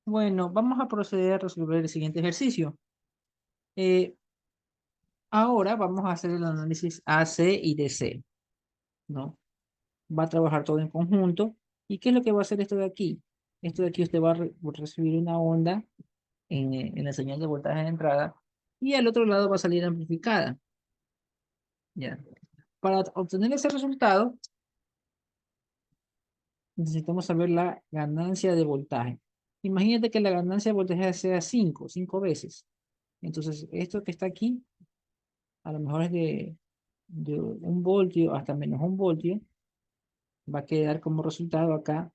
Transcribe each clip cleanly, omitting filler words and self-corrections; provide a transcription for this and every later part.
Bueno, vamos a proceder a resolver el siguiente ejercicio. Eh, Ahora vamos a hacer el análisis AC y DC, ¿no? Va a trabajar todo en conjunto. ¿Y qué es lo que va a hacer esto de aquí? Esto de aquí usted va a recibir una onda en la señal de voltaje de entrada y al otro lado va a salir amplificada, ¿ya? Para obtener ese resultado, necesitamos saber la ganancia de voltaje. Imagínate que la ganancia de voltaje sea 5 veces. Entonces, esto que está aquí, a lo mejor es de 1 voltio hasta -1 voltio, va a quedar como resultado acá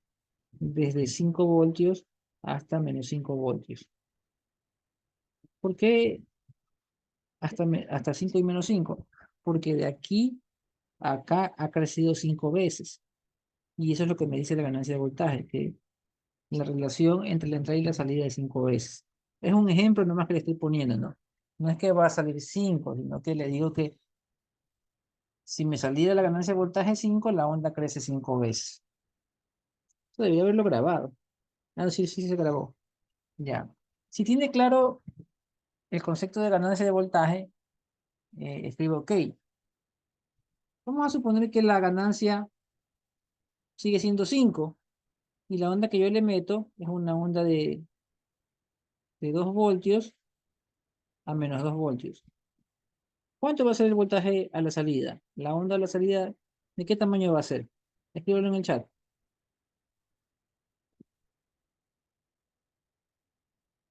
desde 5 voltios hasta -5 voltios. ¿Por qué hasta 5 y -5? Porque de aquí a acá ha crecido 5 veces. Y eso es lo que me dice la ganancia de voltaje, que la relación entre la entrada y la salida es 5 veces. Es un ejemplo nomás que le estoy poniendo, ¿no? No es que va a salir 5, sino que le digo que si me saliera la ganancia de voltaje 5, la onda crece 5 veces. Eso debería haberlo grabado. Ah, sí, sí se grabó. Ya. Si tiene claro el concepto de ganancia de voltaje, escribo OK. Vamos a suponer que la ganancia sigue siendo 5 y la onda que yo le meto es una onda de 2 voltios a -2 voltios. ¿Cuánto va a ser el voltaje a la salida? La onda a la salida, ¿de qué tamaño va a ser? Escríbelo en el chat.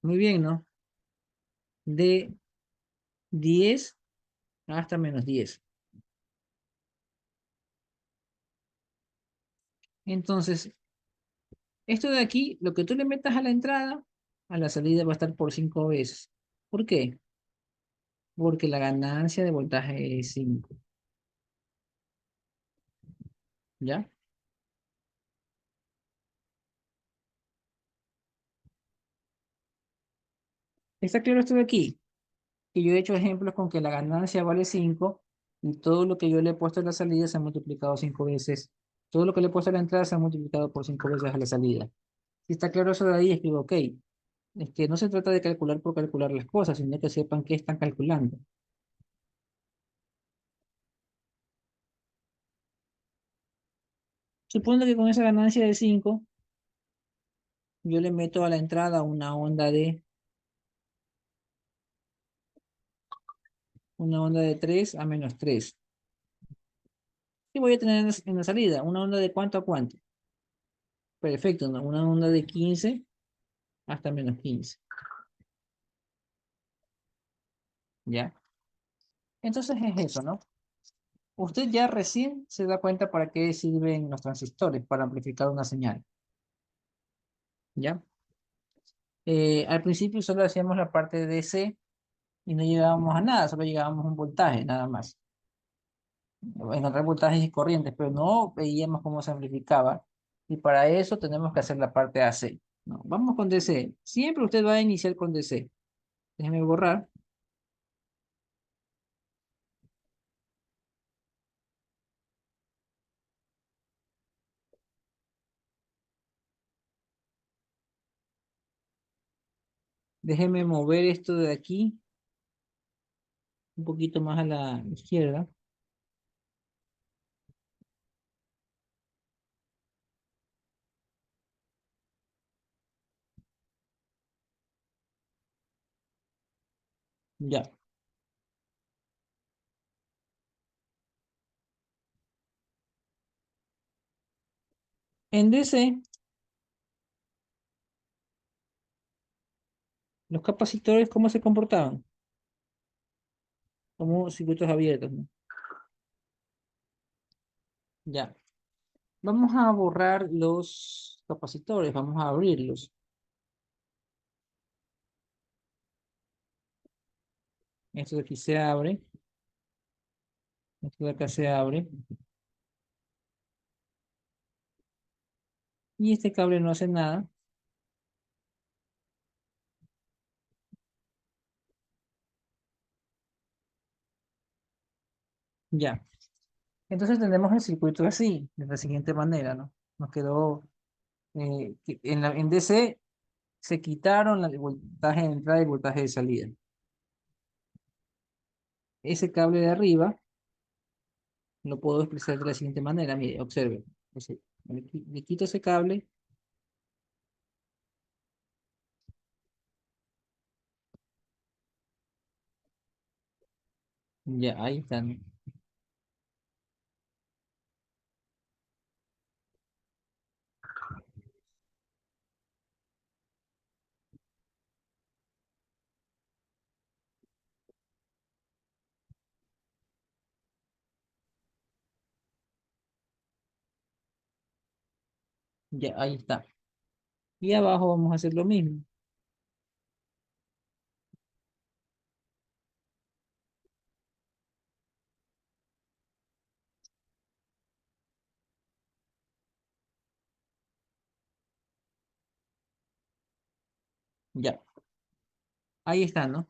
Muy bien, ¿no? De 10 hasta -10. Entonces, esto de aquí, lo que tú le metas a la entrada, a la salida va a estar por 5 veces. ¿Por qué? Porque la ganancia de voltaje es 5. ¿Ya? ¿Está claro esto de aquí? Que yo he hecho ejemplos con que la ganancia vale 5 y todo lo que yo le he puesto a la salida se ha multiplicado 5 veces. Todo lo que le he puesto a la entrada se ha multiplicado por 5 veces a la salida. Si está claro eso de ahí, escribo OK. Es que no se trata de calcular por calcular las cosas, sino que sepan qué están calculando. Suponiendo que con esa ganancia de 5 yo le meto a la entrada una onda de 3 a -3. ¿Qué voy a tener en la salida? ¿Una onda de cuánto a cuánto? Perfecto, ¿no? Una onda de 15 hasta -15. ¿Ya? Entonces es eso, ¿no? Usted ya recién se da cuenta para qué sirven los transistores, para amplificar una señal. ¿Ya? Al principio solo hacíamos la parte de DC y no llegábamos a nada, solo llegábamos a un voltaje, nada más. Encontrar voltajes y corrientes, pero no veíamos cómo se amplificaba. Y para eso tenemos que hacer la parte AC, ¿no? Vamos con DC. Siempre usted va a iniciar con DC. Déjeme borrar. Déjeme mover esto de aquí un poquito más a la izquierda. Ya. En DC, los capacitores, ¿cómo se comportaban? Como circuitos abiertos, ¿no? Ya. Vamos a borrar los capacitores, vamos a abrirlos. Esto de aquí se abre, esto de acá se abre, y este cable no hace nada. Ya. Entonces tenemos el circuito así, de la siguiente manera, ¿no? Nos quedó en DC se quitaron el voltaje de entrada y el voltaje de salida. Ese cable de arriba lo puedo expresar de la siguiente manera. Mire, observe. Le quito ese cable. Ya, ahí están. Ya, ahí está. Y abajo vamos a hacer lo mismo. Ya, ahí está, ¿no?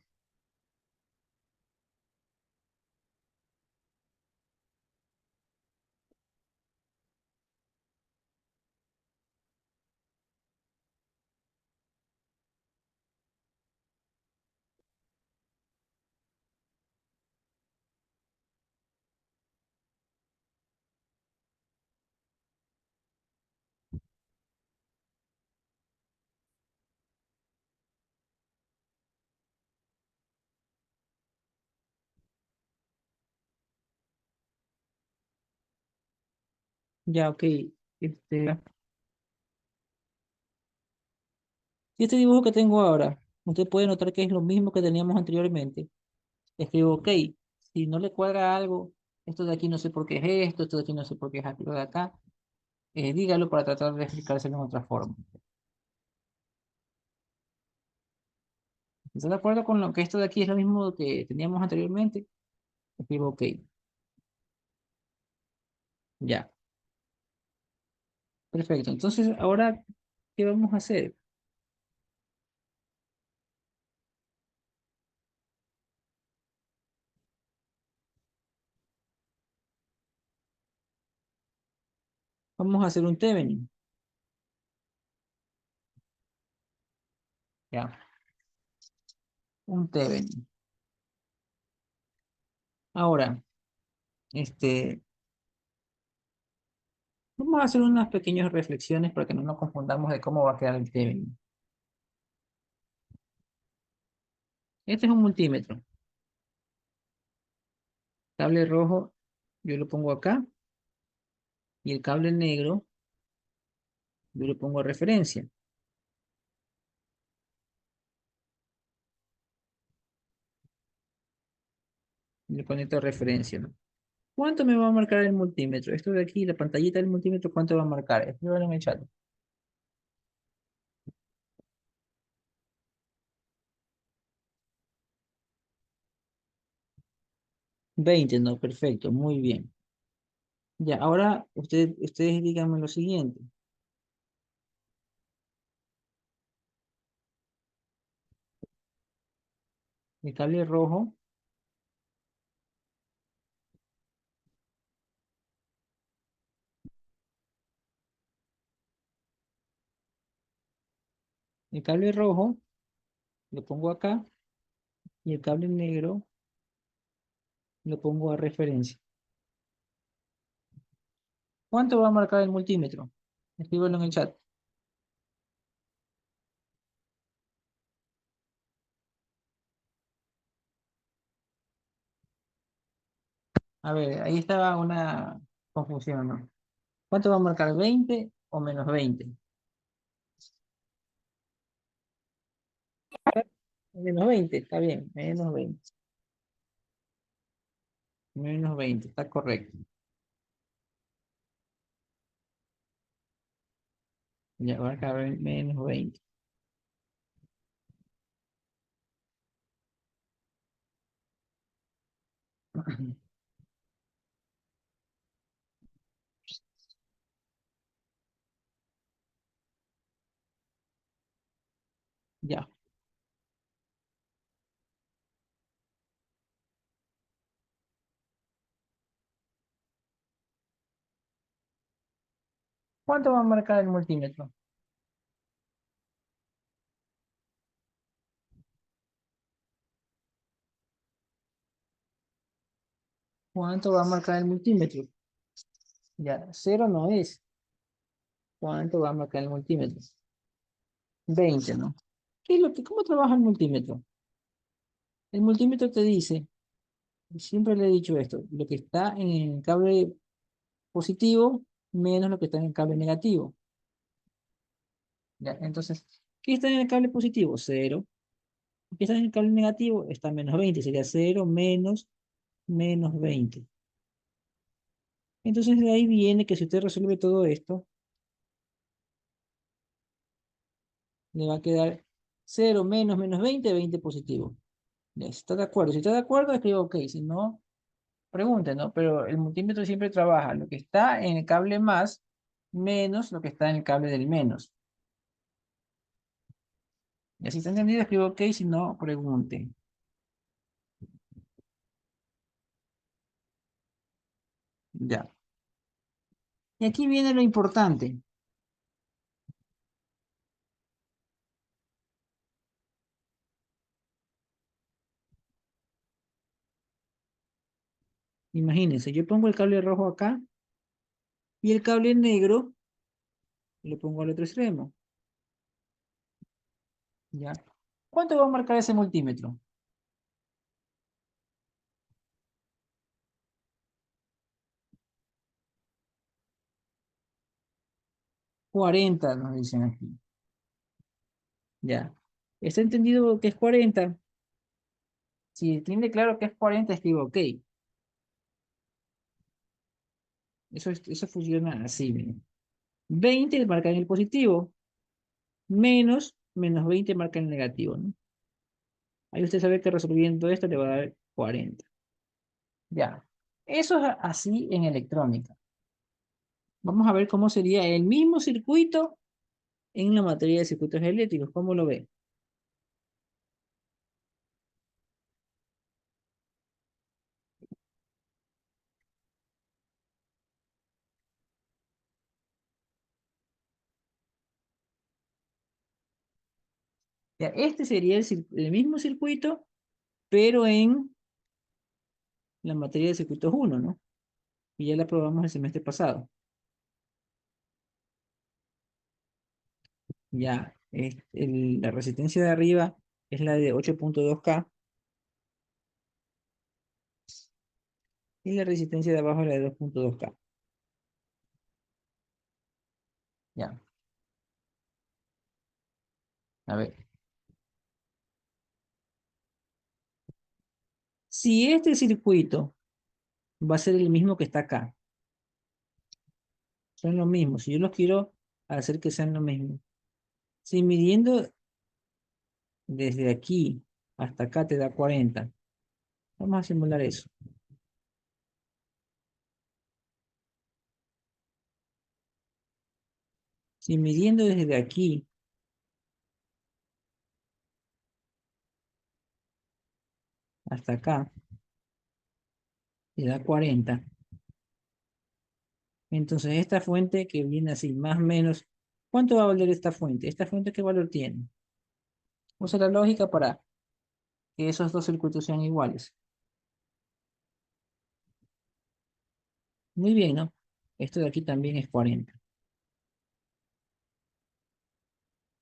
Ya, ok. Este, y este dibujo que tengo ahora, usted puede notar que es lo mismo que teníamos anteriormente. Escribo, ok, si no le cuadra algo, esto de aquí no sé por qué es esto de aquí no sé por qué es aquello de acá, dígalo para tratar de explicárselo en otra forma. ¿Está de acuerdo con lo que esto de aquí es lo mismo que teníamos anteriormente? Escribo, ok, ya, perfecto. Entonces, ahora, ¿qué vamos a hacer? Vamos a hacer un Thevenin, ya, un Thevenin. Ahora, este, vamos a hacer unas pequeñas reflexiones para que no nos confundamos de cómo va a quedar el Thevenin. Este es un multímetro. Cable rojo, yo lo pongo acá, y el cable negro, yo lo pongo a referencia. Le conecto a referencia, ¿no? ¿Cuánto me va a marcar el multímetro? Esto de aquí, la pantallita del multímetro, ¿cuánto va a marcar? Escríbanlo en el chat. 20, no, perfecto, muy bien. Ya, ahora ustedes díganme lo siguiente. El cable rojo, el cable rojo lo pongo acá y el cable negro lo pongo a referencia. ¿Cuánto va a marcar el multímetro? Escríbanlo en el chat. A ver, ahí estaba una confusión, ¿no? ¿Cuánto va a marcar? ¿20 o menos 20? Menos 20, está bien, menos 20. Menos 20, está correcto. Ya va a caber menos 20. Ya. ¿Cuánto va a marcar el multímetro? ¿Cuánto va a marcar el multímetro? Ya, cero no es. ¿Cuánto va a marcar el multímetro? 20, ¿no? ¿Cómo trabaja el multímetro? El multímetro te dice, siempre le he dicho esto, lo que está en el cable positivo menos lo que está en el cable negativo. ¿Ya? Entonces, ¿qué está en el cable positivo? Cero. ¿Qué está en el cable negativo? Está menos 20. Sería cero menos 20. Entonces, de ahí viene que si usted resuelve todo esto, le va a quedar cero menos 20, 20 positivo. Ya, si está de acuerdo. Si está de acuerdo, escriba OK. Si no, pregunte, ¿no? Pero el multímetro siempre trabaja lo que está en el cable más menos lo que está en el cable del menos. Y así está entendido, escribo OK. Si no, pregunte. Ya. Y aquí viene lo importante. Imagínense, yo pongo el cable rojo acá y el cable negro lo pongo al otro extremo. ¿Ya? ¿Cuánto va a marcar ese multímetro? 40, nos dicen aquí. ¿Ya? ¿Está entendido que es 40? Si tiene claro que es 40, escribo OK. Eso funciona así, miren. 20 marca en el positivo, menos 20 marca en el negativo, ¿no? Ahí usted sabe que resolviendo esto le va a dar 40. Ya. Eso es así en electrónica. Vamos a ver cómo sería el mismo circuito en la materia de circuitos eléctricos. ¿Cómo lo ve? Ya, este sería el mismo circuito, pero en la materia de circuitos uno, ¿no? Y ya la probamos el semestre pasado. Ya, la resistencia de arriba es la de 8.2K y la resistencia de abajo es la de 2.2K. Ya, a ver. Si este circuito va a ser el mismo que está acá, son lo mismo. Si yo los quiero hacer que sean lo mismo. Si midiendo desde aquí hasta acá te da 40, vamos a simular eso. Si midiendo desde aquí hasta acá te da 40, entonces esta fuente que viene así, más o menos, ¿cuánto va a valer esta fuente? ¿Esta fuente qué valor tiene? Usa la lógica para que esos dos circuitos sean iguales. Muy bien, ¿no? Esto de aquí también es 40.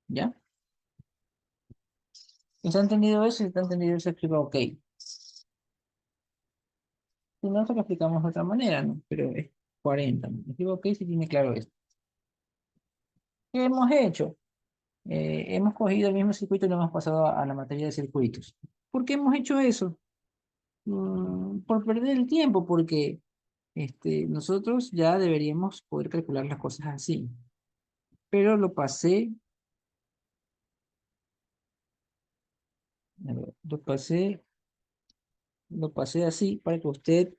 ¿Ya? ¿Está entendido eso? Si está entendido eso, escriba OK. Si no, se lo explicamos de otra manera, ¿no? Pero es 40, ¿no? Escriba OK si tiene claro esto. ¿Qué hemos hecho? Hemos cogido el mismo circuito y lo hemos pasado a la materia de circuitos. ¿Por qué hemos hecho eso? Por perder el tiempo, porque nosotros ya deberíamos poder calcular las cosas así. Pero a ver, lo pasé así para que usted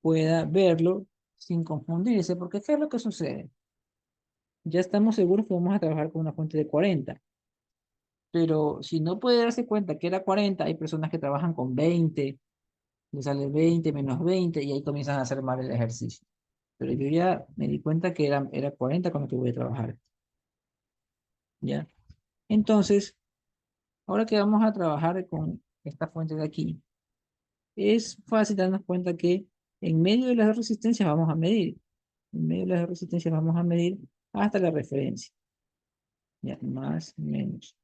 pueda verlo sin confundirse, porque ¿qué es lo que sucede? Ya estamos seguros que vamos a trabajar con una fuente de 40, pero si no puede darse cuenta que era 40, hay personas que trabajan con 20, le sale 20 menos 20 y ahí comienzan a hacer mal el ejercicio. Pero yo ya me di cuenta que era 40 con lo que voy a trabajar, ¿ya? Entonces, ahora que vamos a trabajar con esta fuente de aquí, es fácil darnos cuenta que en medio de las dos resistencias vamos a medir. En medio de las dos resistencias vamos a medir hasta la referencia. Ya, más, menos.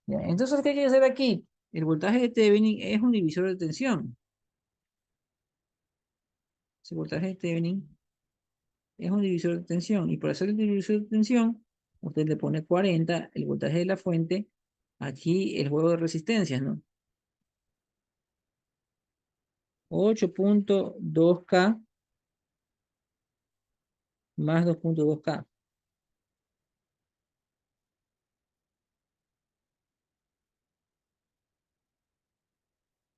Ya, entonces, ¿qué hay que hacer aquí? El voltaje de Thevenin es un divisor de tensión. Ese voltaje de Thevenin es un divisor de tensión. Y para hacer el divisor de tensión, usted le pone 40, el voltaje de la fuente, aquí el juego de resistencias, ¿no? 8.2K más 2.2K.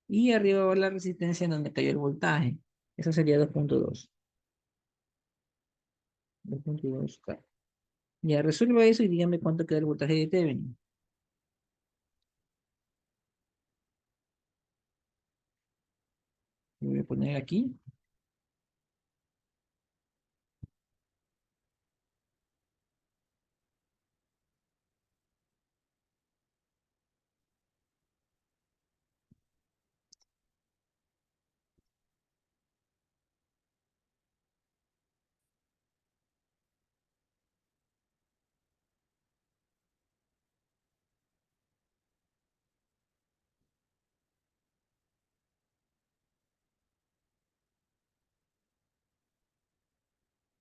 Y arriba va la resistencia en donde cayó el voltaje. Eso sería 2.2. 2.2K. Ya resuelva eso y dígame cuánto queda el voltaje de Thevenin. Lo voy a poner aquí.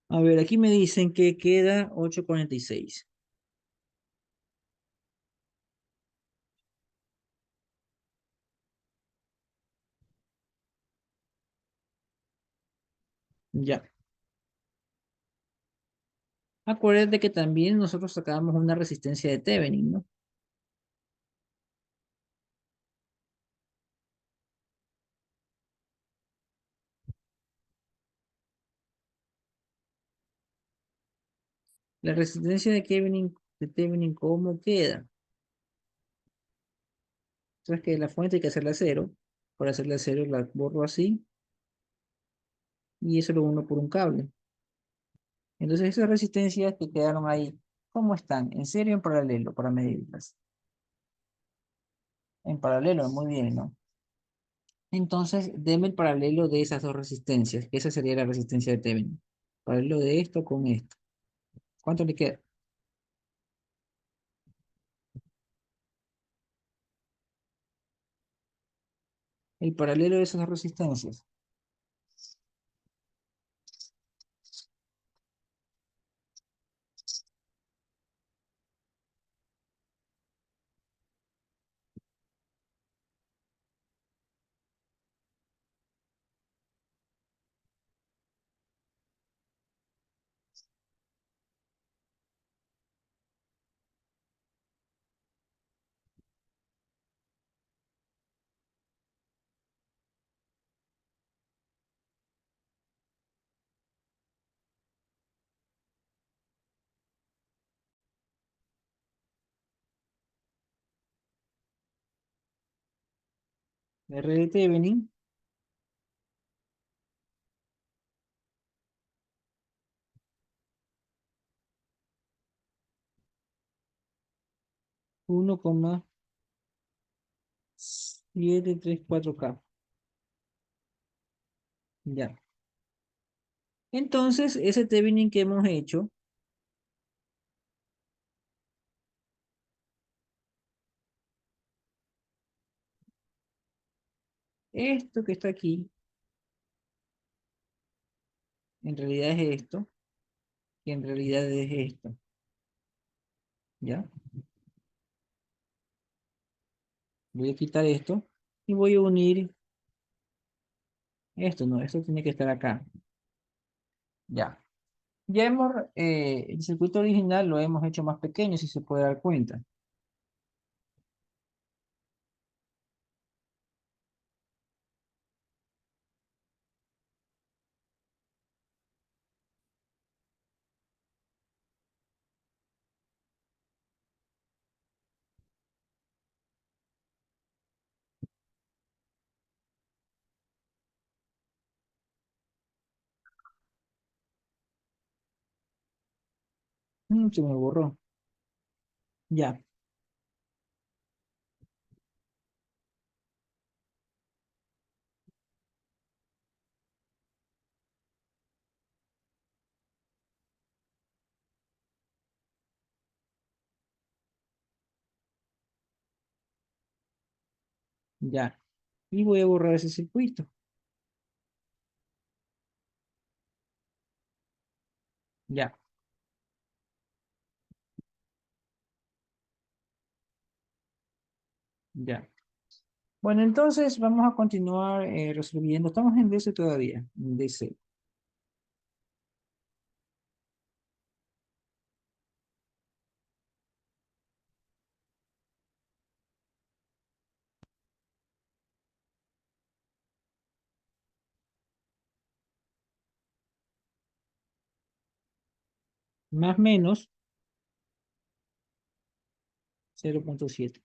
A ver, aquí me dicen que queda 8.46. Ya. Acuérdate que también nosotros sacábamos una resistencia de Thevenin, ¿no? La resistencia de Thevenin, ¿cómo queda? Sabes que la fuente hay que hacerla cero. Para hacerla cero la borro así y eso lo uno por un cable. Entonces esas resistencias que quedaron ahí, ¿cómo están? ¿En serio o en paralelo para medirlas? En paralelo, muy bien, ¿no? Entonces, deme el paralelo de esas dos resistencias, que esa sería la resistencia de Thevenin. Paralelo de esto con esto. ¿Cuánto le queda? El paralelo de esas dos resistencias. R de Thevenin, 1,734K. Ya. Entonces, ese Thevenin que hemos hecho, esto que está aquí, en realidad es esto, y en realidad es esto. ¿Ya? Voy a quitar esto y voy a unir esto, no, esto tiene que estar acá. Ya. El circuito original lo hemos hecho más pequeño, si se puede dar cuenta. Se me borró. Ya. Ya. Y voy a borrar ese circuito. Ya, ya. Bueno, entonces vamos a continuar resolviendo. Estamos en DC todavía. En DC. Más menos 0,7.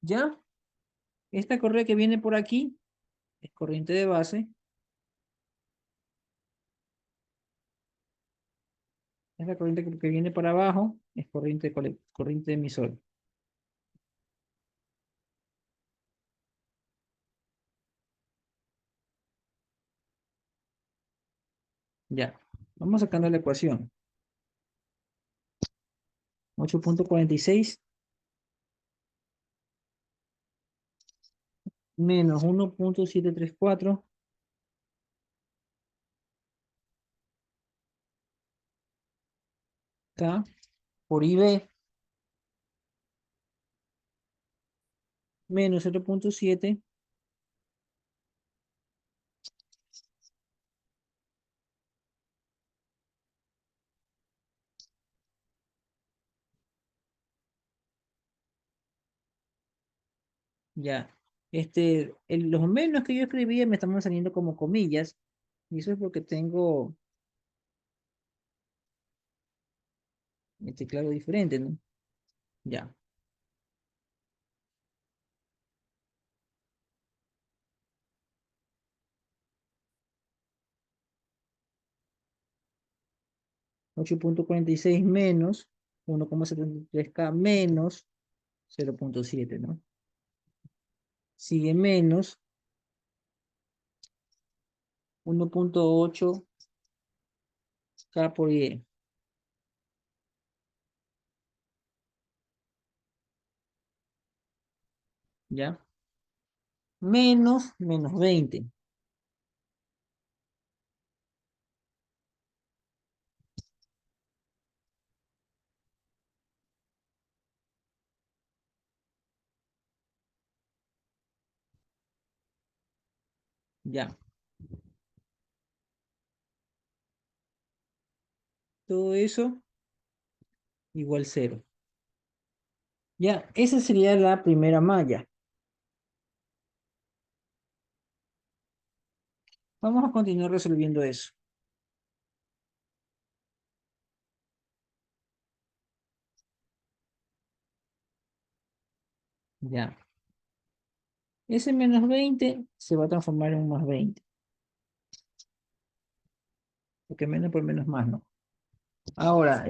¿Ya? Esta correa que viene por aquí es corriente de base. Esta corriente que viene para abajo es corriente, corriente emisor. Ya. Vamos sacando la ecuación. 8,46 menos 1,734 K por IB menos 0,7. Ya. Los menos que yo escribía me estaban saliendo como comillas. Y eso es porque tengo el teclado diferente, ¿no? Ya. 8,46 menos 1,73K menos 0,7, ¿no? Sigue menos 1,8K por Y. ¿Ya? Menos 20. Ya. Todo eso igual cero. Ya, esa sería la primera malla. Vamos a continuar resolviendo eso. Ya. Ese menos 20 se va a transformar en un más 20. Porque menos por menos más, ¿no? Ahora,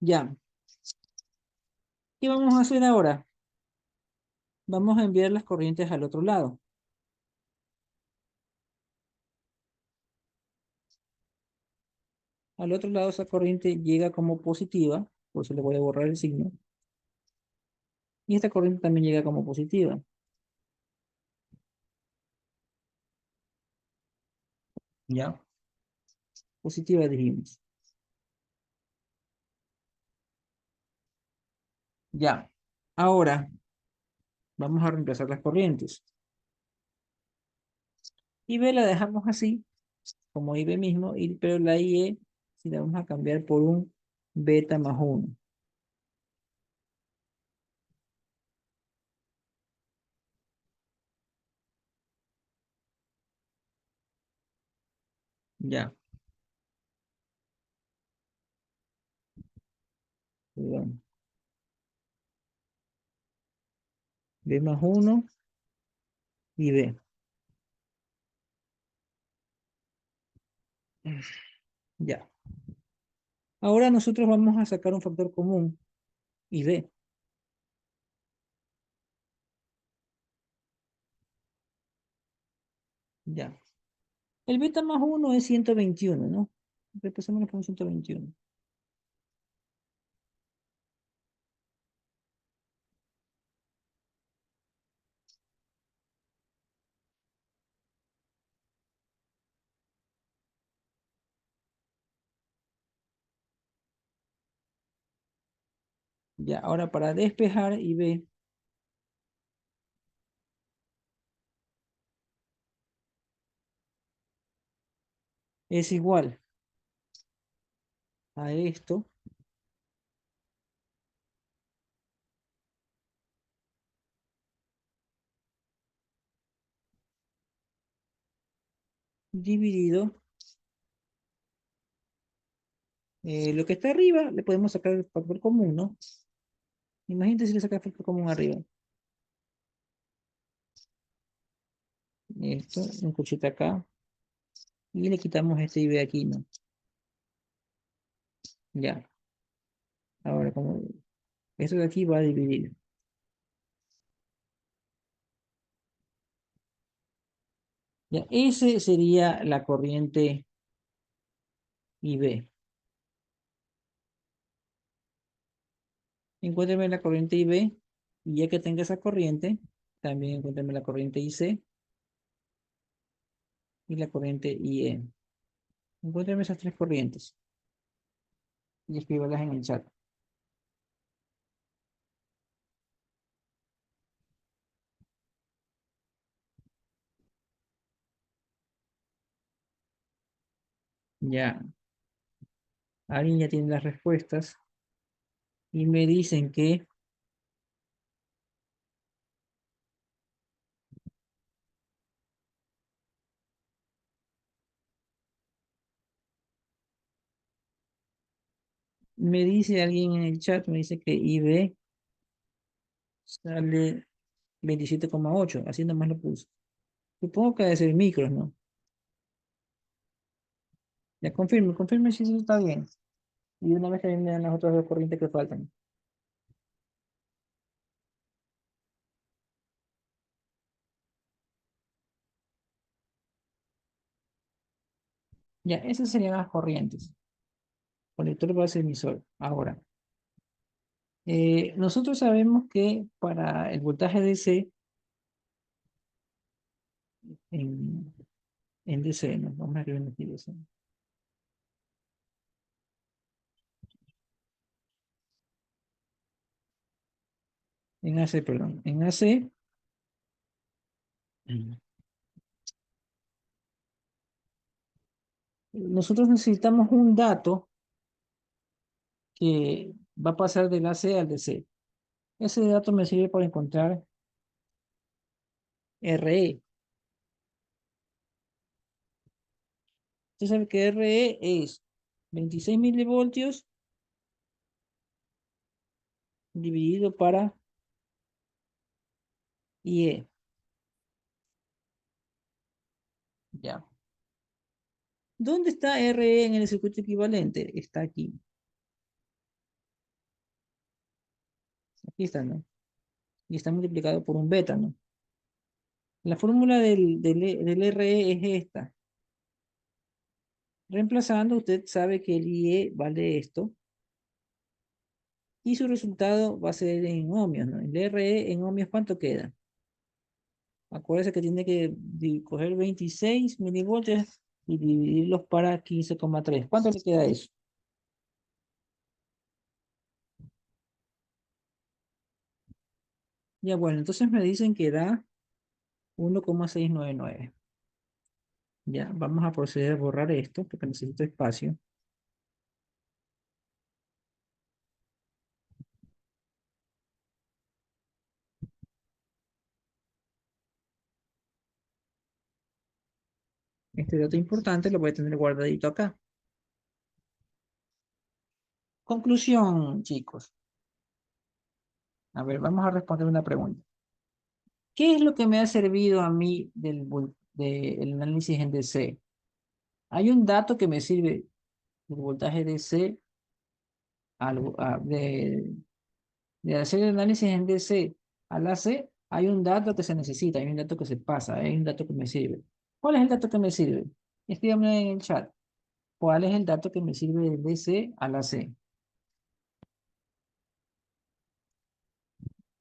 ya. ¿Qué vamos a hacer ahora? Vamos a enviar las corrientes al otro lado. Al otro lado esa corriente llega como positiva, por eso le voy a borrar el signo. Y esta corriente también llega como positiva. ¿Ya? Positiva dijimos. Ya. Ahora vamos a reemplazar las corrientes. Y B la dejamos así, como IB mismo, pero la IE si la vamos a cambiar por un beta más uno. Ya. Perdón. B más uno y B. Ya. Ahora nosotros vamos a sacar un factor común y b. Ya. El beta más uno es 121, ¿no? Empecemos con 121. Ya, ahora para despejar y b es igual a esto dividido lo que está arriba, le podemos sacar el factor común, ¿no? Imagínate si le saca el factor común arriba. Esto, un cochete acá. Y le quitamos este y b aquí, ¿no? Ya. Ahora, como esto de aquí va a dividir. Ya, ese sería la corriente IB. Encuéntrame la corriente IB y ya que tenga esa corriente, también encuéntrame la corriente IC y la corriente IE. Encuéntrame esas tres corrientes y escríbalas en el chat. Ya, alguien ya tiene las respuestas y me dicen que me dice alguien en el chat, me dice que IB sale 27,8, así nomás lo puse. Supongo que debe ser micros, ¿no? Ya confirme si eso está bien. Y una vez que me dan las otras dos corrientes que faltan. Ya, esas serían las corrientes. Colector base emisor. Ahora, nosotros sabemos que para el voltaje DC en, en DC, ¿no? Vamos a escribir aquí DC. En AC, perdón. En AC, nosotros necesitamos un dato que va a pasar del AC al DC. Ese dato me sirve para encontrar RE. Usted sabe que RE es 26 milivoltios dividido para IE. Ya. ¿Dónde está RE en el circuito equivalente? Está aquí. Aquí está, ¿no? Y está multiplicado por un beta, ¿no? La fórmula del RE es esta. Reemplazando, usted sabe que el IE vale esto. Y su resultado va a ser en ohmios, ¿no? El RE en ohmios, ¿cuánto queda? Acuérdese que tiene que coger 26 milivoltios y dividirlos para 15,3. ¿Cuánto le queda eso? Ya, bueno, entonces me dicen que da 1,699. Ya, vamos a proceder a borrar esto porque necesito espacio. Este dato importante lo voy a tener guardadito acá. Conclusión, chicos. A ver, vamos a responder una pregunta. ¿Qué es lo que me ha servido a mí del análisis en DC? Hay un dato que me sirve el voltaje DC de hacer el análisis en DC a la C. Hay un dato que se necesita, hay un dato que se pasa, hay un dato que me sirve. ¿Cuál es el dato que me sirve? Escríbanme en el chat. ¿Cuál es el dato que me sirve de DC a la C?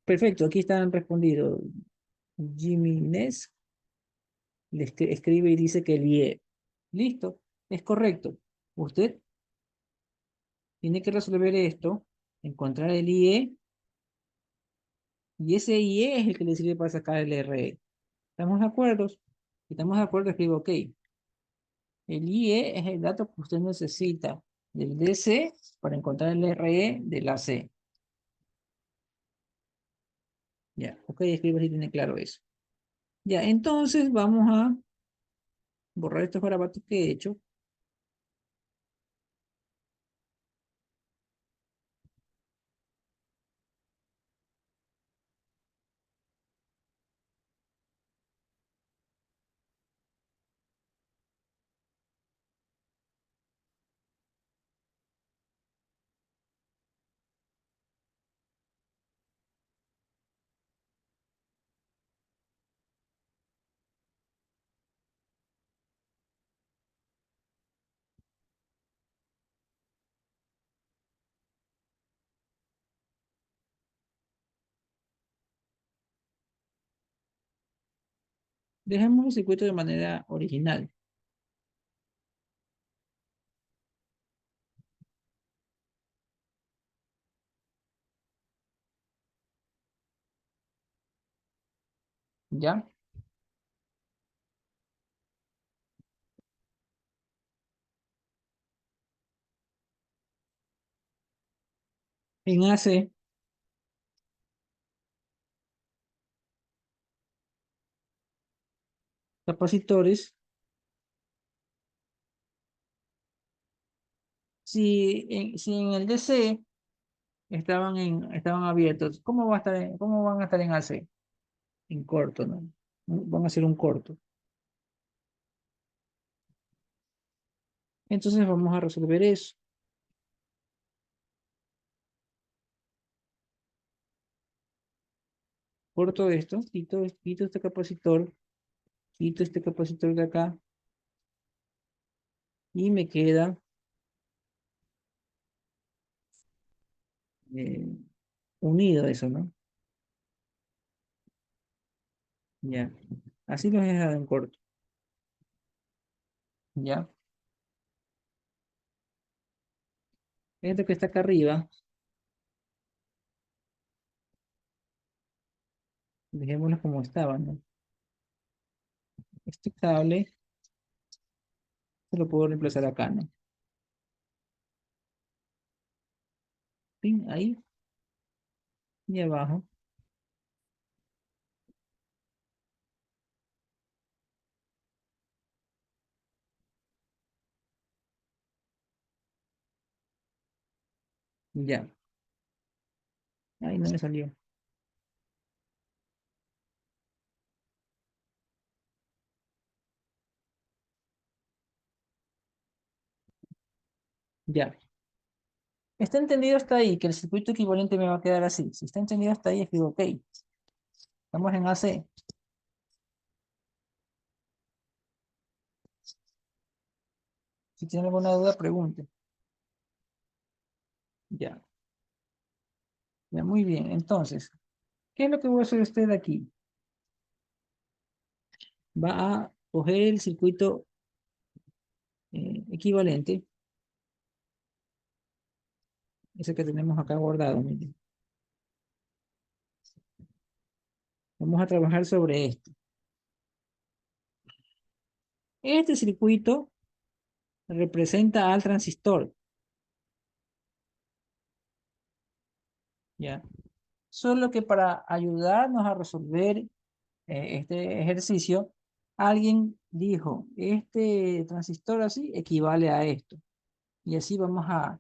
Perfecto, aquí están respondidos. Jimmy Ness escribe y dice que el IE. Listo, es correcto. Usted tiene que resolver esto, encontrar el IE, y ese IE es el que le sirve para sacar el RE. ¿Estamos de acuerdo? Si estamos de acuerdo, escribo OK. El IE es el dato que usted necesita del DC para encontrar el RE de la C. Ya, OK, escribo si tiene claro eso. Ya, entonces vamos a borrar estos garabatos que he hecho. Dejemos el circuito de manera original. ¿Ya? En AC, capacitores, si en el DC estaban abiertos, ¿cómo cómo van a estar en AC? En corto, ¿no? Van a ser un corto. Entonces vamos a resolver eso. Corto esto, quito este capacitor de acá, y me queda eh, unido eso, ¿no? Ya. Así los he dejado en corto. Ya. Esto que está acá arriba, dejémoslo como estaba, ¿no? Este cable se lo puedo reemplazar acá, ¿no? Pin, ahí y abajo. Ya. Ahí no me salió. Ya. Está entendido hasta ahí, que el circuito equivalente me va a quedar así. Si está entendido hasta ahí, escribo OK. Estamos en AC. Si tiene alguna duda, pregunte. Ya. Ya, muy bien. Entonces, ¿qué es lo que voy a hacer usted aquí? Va a coger el circuito equivalente, ese que tenemos acá guardado. Miren. Vamos a trabajar sobre esto. Este circuito representa al transistor, ¿ya? Solo que para ayudarnos a resolver este ejercicio, alguien dijo, este transistor así equivale a esto. Y así vamos a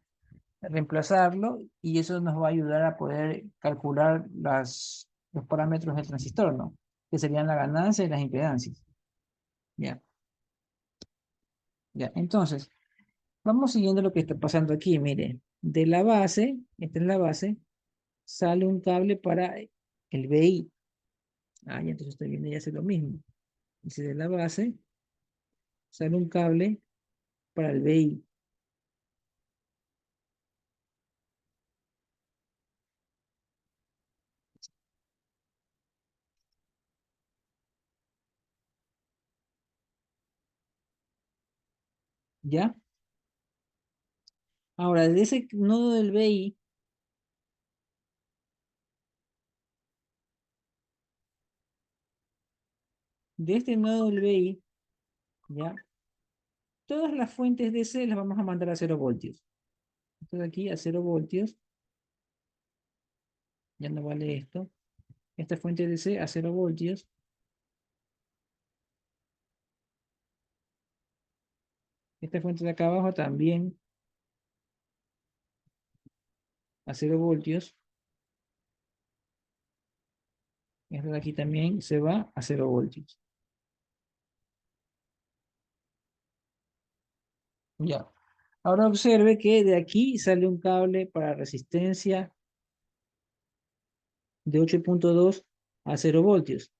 reemplazarlo, y eso nos va a ayudar a poder calcular los parámetros del transistor, ¿no? Que serían la ganancia y las impedancias. Ya. Ya, entonces, vamos siguiendo lo que está pasando aquí. Mire, de la base, esta es la base, sale un cable para el BI. Ah, ya entonces estoy viendo ya hace lo mismo. Dice de la base, sale un cable para el BI. ¿Ya? Ahora, de ese nodo del BI, de este nodo del BI, ¿ya? Todas las fuentes de DC las vamos a mandar a 0 voltios. Entonces aquí a 0 voltios, ya no vale esto. Esta fuente de DC a 0 voltios. Esta fuente de acá abajo también a 0 voltios. Esta de aquí también se va a 0 voltios. Ya. Ahora observe que de aquí sale un cable para resistencia de 8,2 a 0 voltios.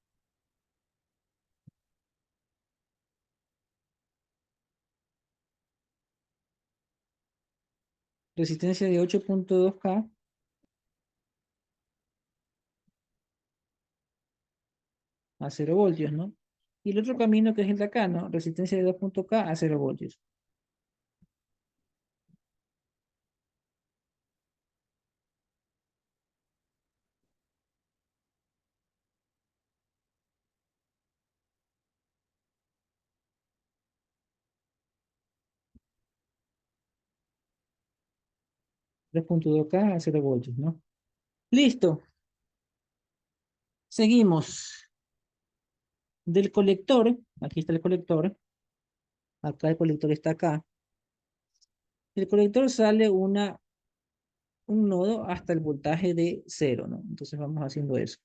Resistencia de 8,2K a 0 voltios, ¿no? Y el otro camino que es el de acá, ¿no? Resistencia de 2,K a 0 voltios. Tres punto dos k a 0 voltios, ¿no? Listo. Seguimos. Del colector, aquí está el colector, acá el colector está acá. El colector sale un nodo hasta el voltaje de 0, ¿no? Entonces vamos haciendo eso.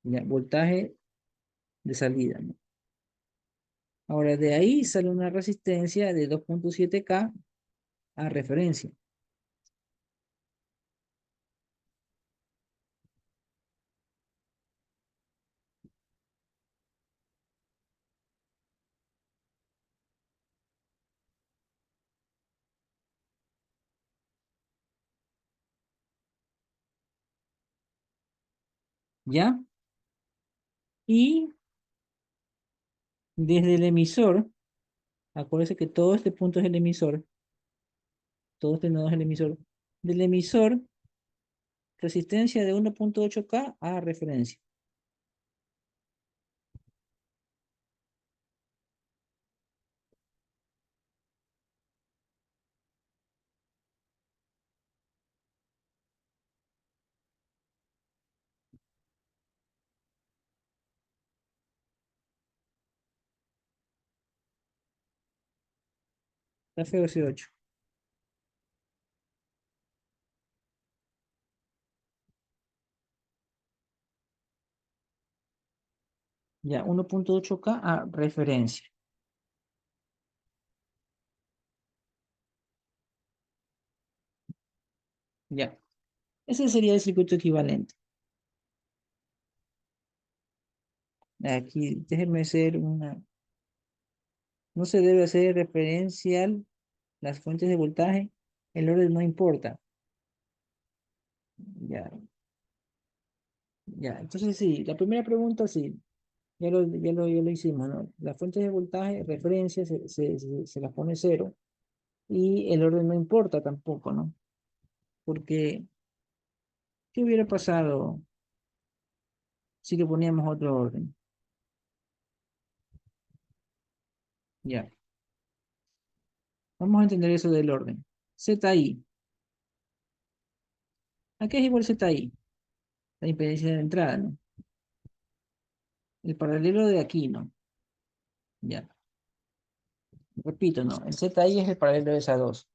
Ya, voltaje de salida, ¿no? Ahora de ahí sale una resistencia de 2,7K a referencia. ¿Ya? Y desde el emisor, acuérdense que todo este punto es el emisor, todo este nodo es el emisor. Del emisor, resistencia de 1,8K a referencia. Está feo ese 8. Ya, 1,8K a referencia. Ya. Ese sería el circuito equivalente. Aquí, déjenme hacer una. No se debe hacer referencial las fuentes de voltaje. El orden no importa. Ya, ya. Entonces, sí, la primera pregunta, sí. Ya lo hicimos, ¿no? Las fuentes de voltaje, referencia, se las pone 0. Y el orden no importa tampoco, ¿no? Porque, ¿qué hubiera pasado si le poníamos otro orden? Ya. Vamos a entender eso del orden. ZI. ¿A qué es igual ZI? La impedancia de entrada, ¿no? El paralelo de aquí, ¿no? Ya. Repito, ¿no? El ZI es el paralelo de esas dos.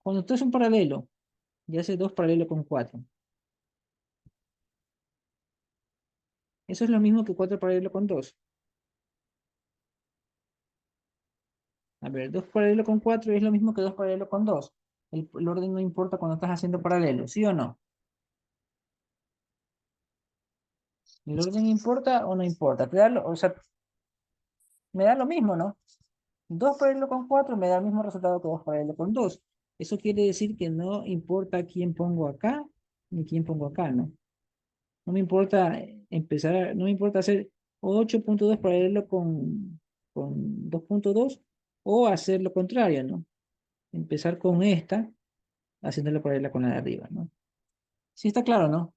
Cuando esto es un paralelo, ya hace dos paralelos con cuatro. Eso es lo mismo que 4 paralelo con 2. A ver, 2 paralelo con 4 es lo mismo que 2 paralelo con 2. El orden no importa cuando estás haciendo paralelo, ¿sí o no? ¿El orden importa o no importa? O sea, me da lo mismo, ¿no? 2 paralelo con 4 me da el mismo resultado que 2 paralelo con 2. Eso quiere decir que no importa quién pongo acá ni quién pongo acá, ¿no? No me importa no me importa hacer 8.2 paralelo con 2.2 o hacer lo contrario, ¿no? Empezar con esta, haciéndolo paralela con la de arriba, ¿no? Sí está claro, ¿no?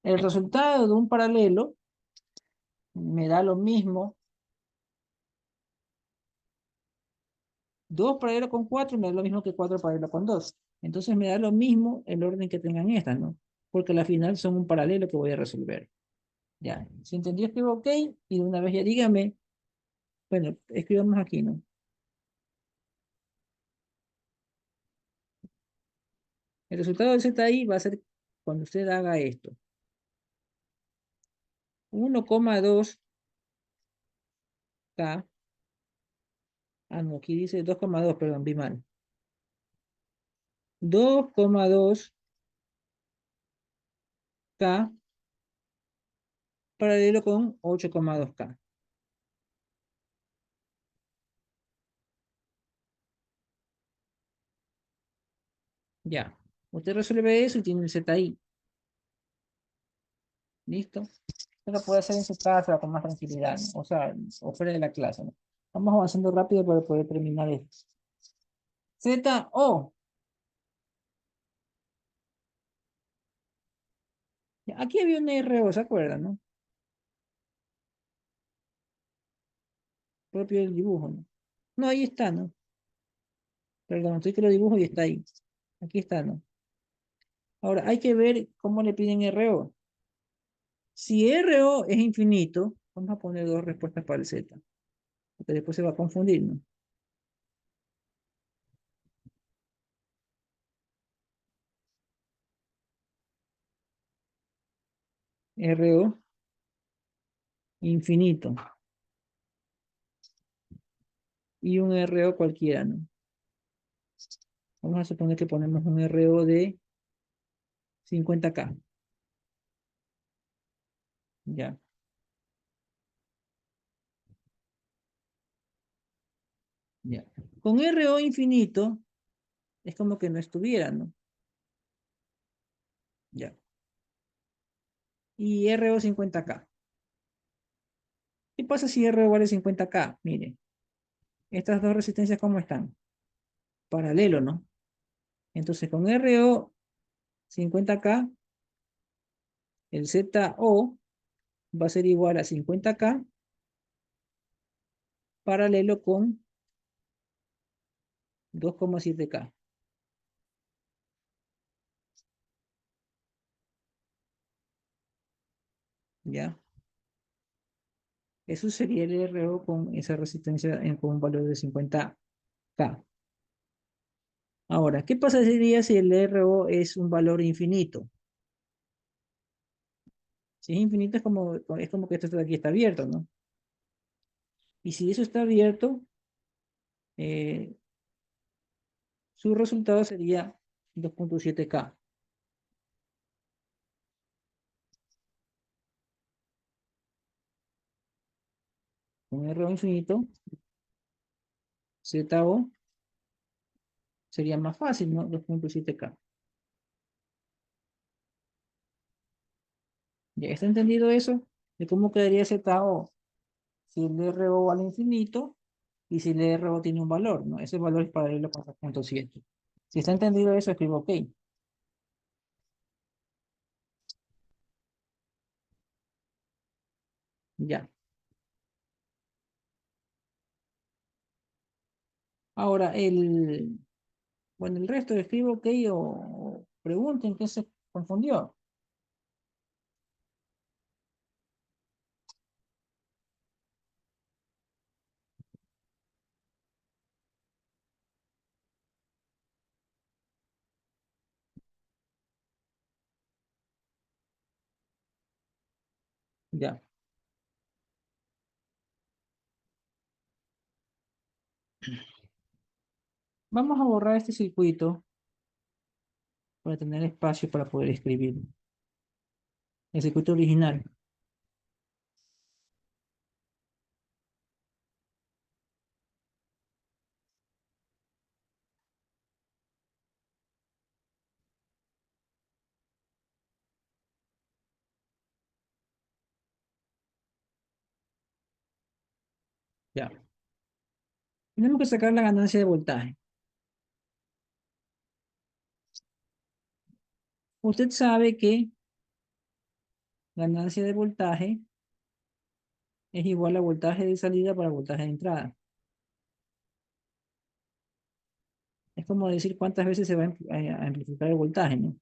El resultado de un paralelo me da lo mismo. 2 paralelo con 4 me da lo mismo que 4 paralelo con 2. Entonces me da lo mismo el orden que tengan estas, ¿no? Porque al final son un paralelo que voy a resolver. Ya, si entendió, escribo OK y de una vez ya dígame, bueno, escribamos aquí, ¿no? El resultado del ZI va a ser cuando usted haga esto. 1,2K. Ah, no, aquí dice 2,2, perdón, vi mal. 2,2K paralelo con 8,2K. Ya. Usted resuelve eso y tiene el ZI. ¿Listo? Usted lo puede hacer en su casa con más tranquilidad, ¿no? O sea, o fuera de la clase, ¿no? Vamos avanzando rápido para poder terminar esto. ZO. Ya, aquí había un RO, ¿se acuerdan, no? Propio del dibujo, ¿no? No, ahí está, ¿no? Perdón, estoy que lo dibujo y está ahí. Aquí está, ¿no? Ahora, hay que ver cómo le piden RO. Si RO es infinito, vamos a poner dos respuestas para el Z, porque después se va a confundir, ¿no? RO infinito y un RO cualquiera, ¿no? Vamos a suponer que ponemos un RO de 50K. Ya, ya. Con RO infinito es como que no estuviera, ¿no? Ya. Y RO 50K. ¿Qué pasa si RO vale 50K? Mire, estas dos resistencias, ¿cómo están? Paralelo, ¿no? Entonces, con RO 50K, el ZO va a ser igual a 50K paralelo con 2,7K. ¿Ya? Eso sería el RO con esa resistencia con un valor de 50K. Ahora, ¿qué pasaría si el RO es un valor infinito? Si es infinito es como que esto de aquí está abierto, ¿no? Y si eso está abierto, eh, su resultado sería 2,7K. Con RO infinito, ZO sería más fácil, ¿no? 2,7K. ¿Ya está entendido eso? De cómo quedaría ZO si el RO vale infinito y si el RO tiene un valor, ¿no? Ese valor es paralelo con 2,7. Si está entendido eso, escribo OK. Ya. Ahora, bueno, el resto escribo OK o pregunten qué se confundió. Ya. Vamos a borrar este circuito para tener espacio para poder escribir. El circuito original. Ya. Tenemos que sacar la ganancia de voltaje. Usted sabe que ganancia de voltaje es igual a voltaje de salida para voltaje de entrada. Es como decir cuántas veces se va a amplificar el voltaje, ¿no?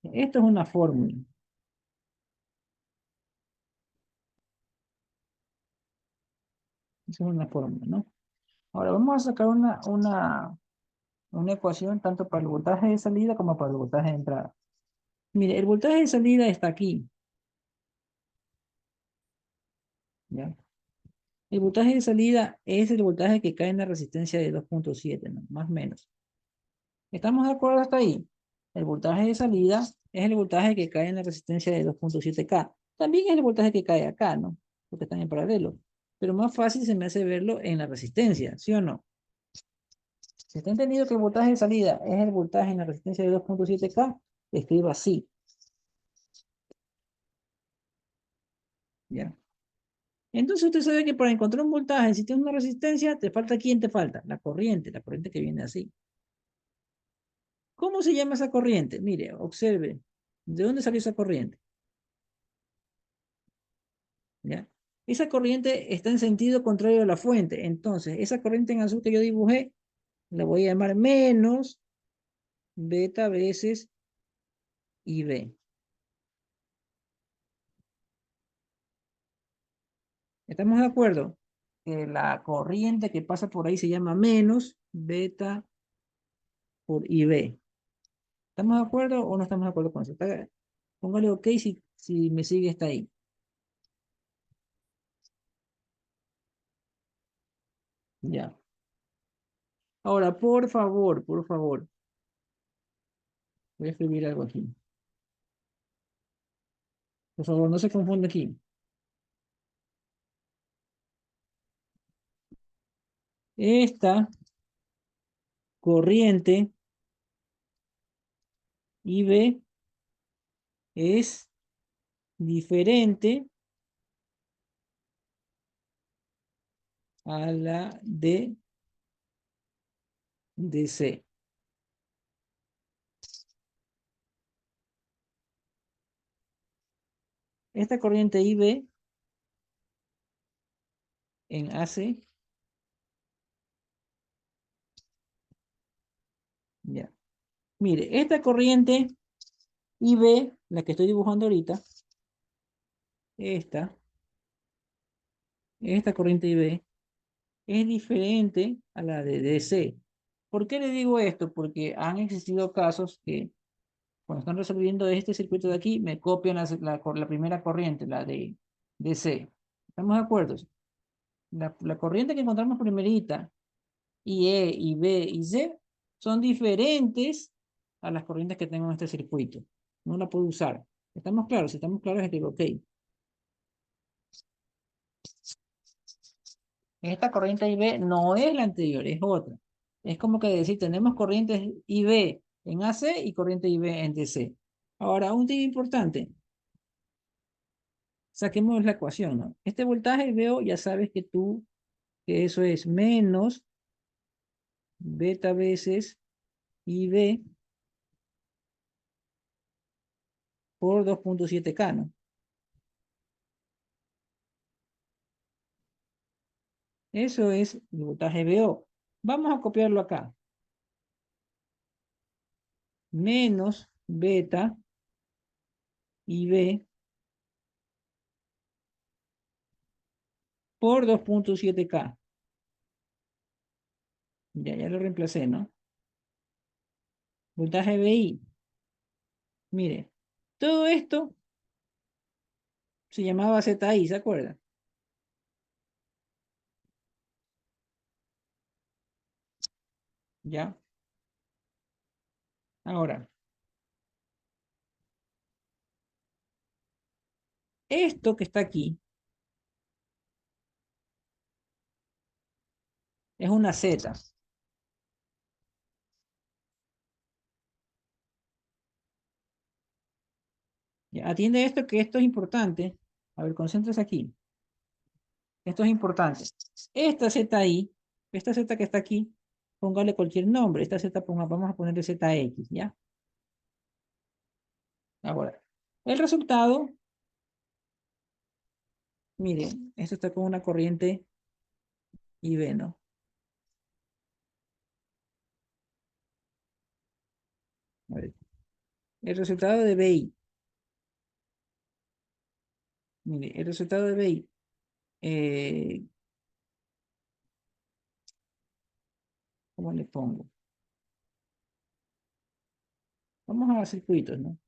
Esto es una fórmula. Esa es una fórmula, ¿no? Ahora vamos a sacar una ecuación tanto para el voltaje de salida como para el voltaje de entrada. Mire, el voltaje de salida está aquí, ¿ya? El voltaje de salida es el voltaje que cae en la resistencia de 2.7, ¿no? Más o menos. ¿Estamos de acuerdo hasta ahí? El voltaje de salida es el voltaje que cae en la resistencia de 2.7K. También es el voltaje que cae acá, ¿no? Porque están en paralelo. Pero más fácil se me hace verlo en la resistencia, ¿sí o no? Si está entendido que el voltaje de salida es el voltaje en la resistencia de 2.7K, escriba así, ¿ya? Entonces usted sabe que para encontrar un voltaje, si tienes una resistencia, te falta ¿quién te falta? La corriente que viene así. ¿Cómo se llama esa corriente? Mire, observe, ¿de dónde salió esa corriente? ¿Ya? Esa corriente está en sentido contrario a la fuente. Entonces, esa corriente en azul que yo dibujé, la voy a llamar menos beta veces IB. ¿Estamos de acuerdo? Que la corriente que pasa por ahí se llama menos beta por IB. ¿Estamos de acuerdo o no estamos de acuerdo con eso? Póngale OK si me sigue hasta ahí. Ya. Ahora, por favor, voy a escribir algo aquí. Por favor, no se confunda aquí. Esta corriente IB es diferente a la de DC. Esta corriente IB en AC, ya. Mire, esta corriente IB, la que estoy dibujando ahorita, esta corriente IB, es diferente a la de DC. ¿Por qué le digo esto? Porque han existido casos que cuando están resolviendo este circuito de aquí, me copian la primera corriente, la de DC. ¿Estamos de acuerdo? La corriente que encontramos primerita, IE, IB y C, son diferentes a las corrientes que tengo en este circuito. No la puedo usar. ¿Estamos claros? Si estamos claros, es que OK. Esta corriente IB no es la anterior, es otra. Es como que decir, tenemos corrientes IB en AC y corriente IB en DC. Ahora, un tema importante. Saquemos la ecuación, ¿no? Este voltaje veo, ya sabes que eso es menos beta veces IB por 2.7K, ¿no? Eso es el voltaje VO. Vamos a copiarlo acá. Menos beta IB por 2.7K. Ya lo reemplacé, ¿no? Voltaje VI. Mire, todo esto Se llamaba ZI, ¿se acuerdan? Ya. Ahora, esto que está aquí es una Z. Ya, atiende esto, que esto es importante. A ver, concéntrese aquí. Esto es importante. Esta ZI, esta Z que está aquí, póngale cualquier nombre. Esta Z, vamos a ponerle ZX, ¿ya? Ahora, el resultado, miren, esto está con una corriente IV, ¿no? A ver, el resultado de BI, mire, el resultado de BI, eh, ¿cómo le pongo? Vamos a circuitos, ¿no?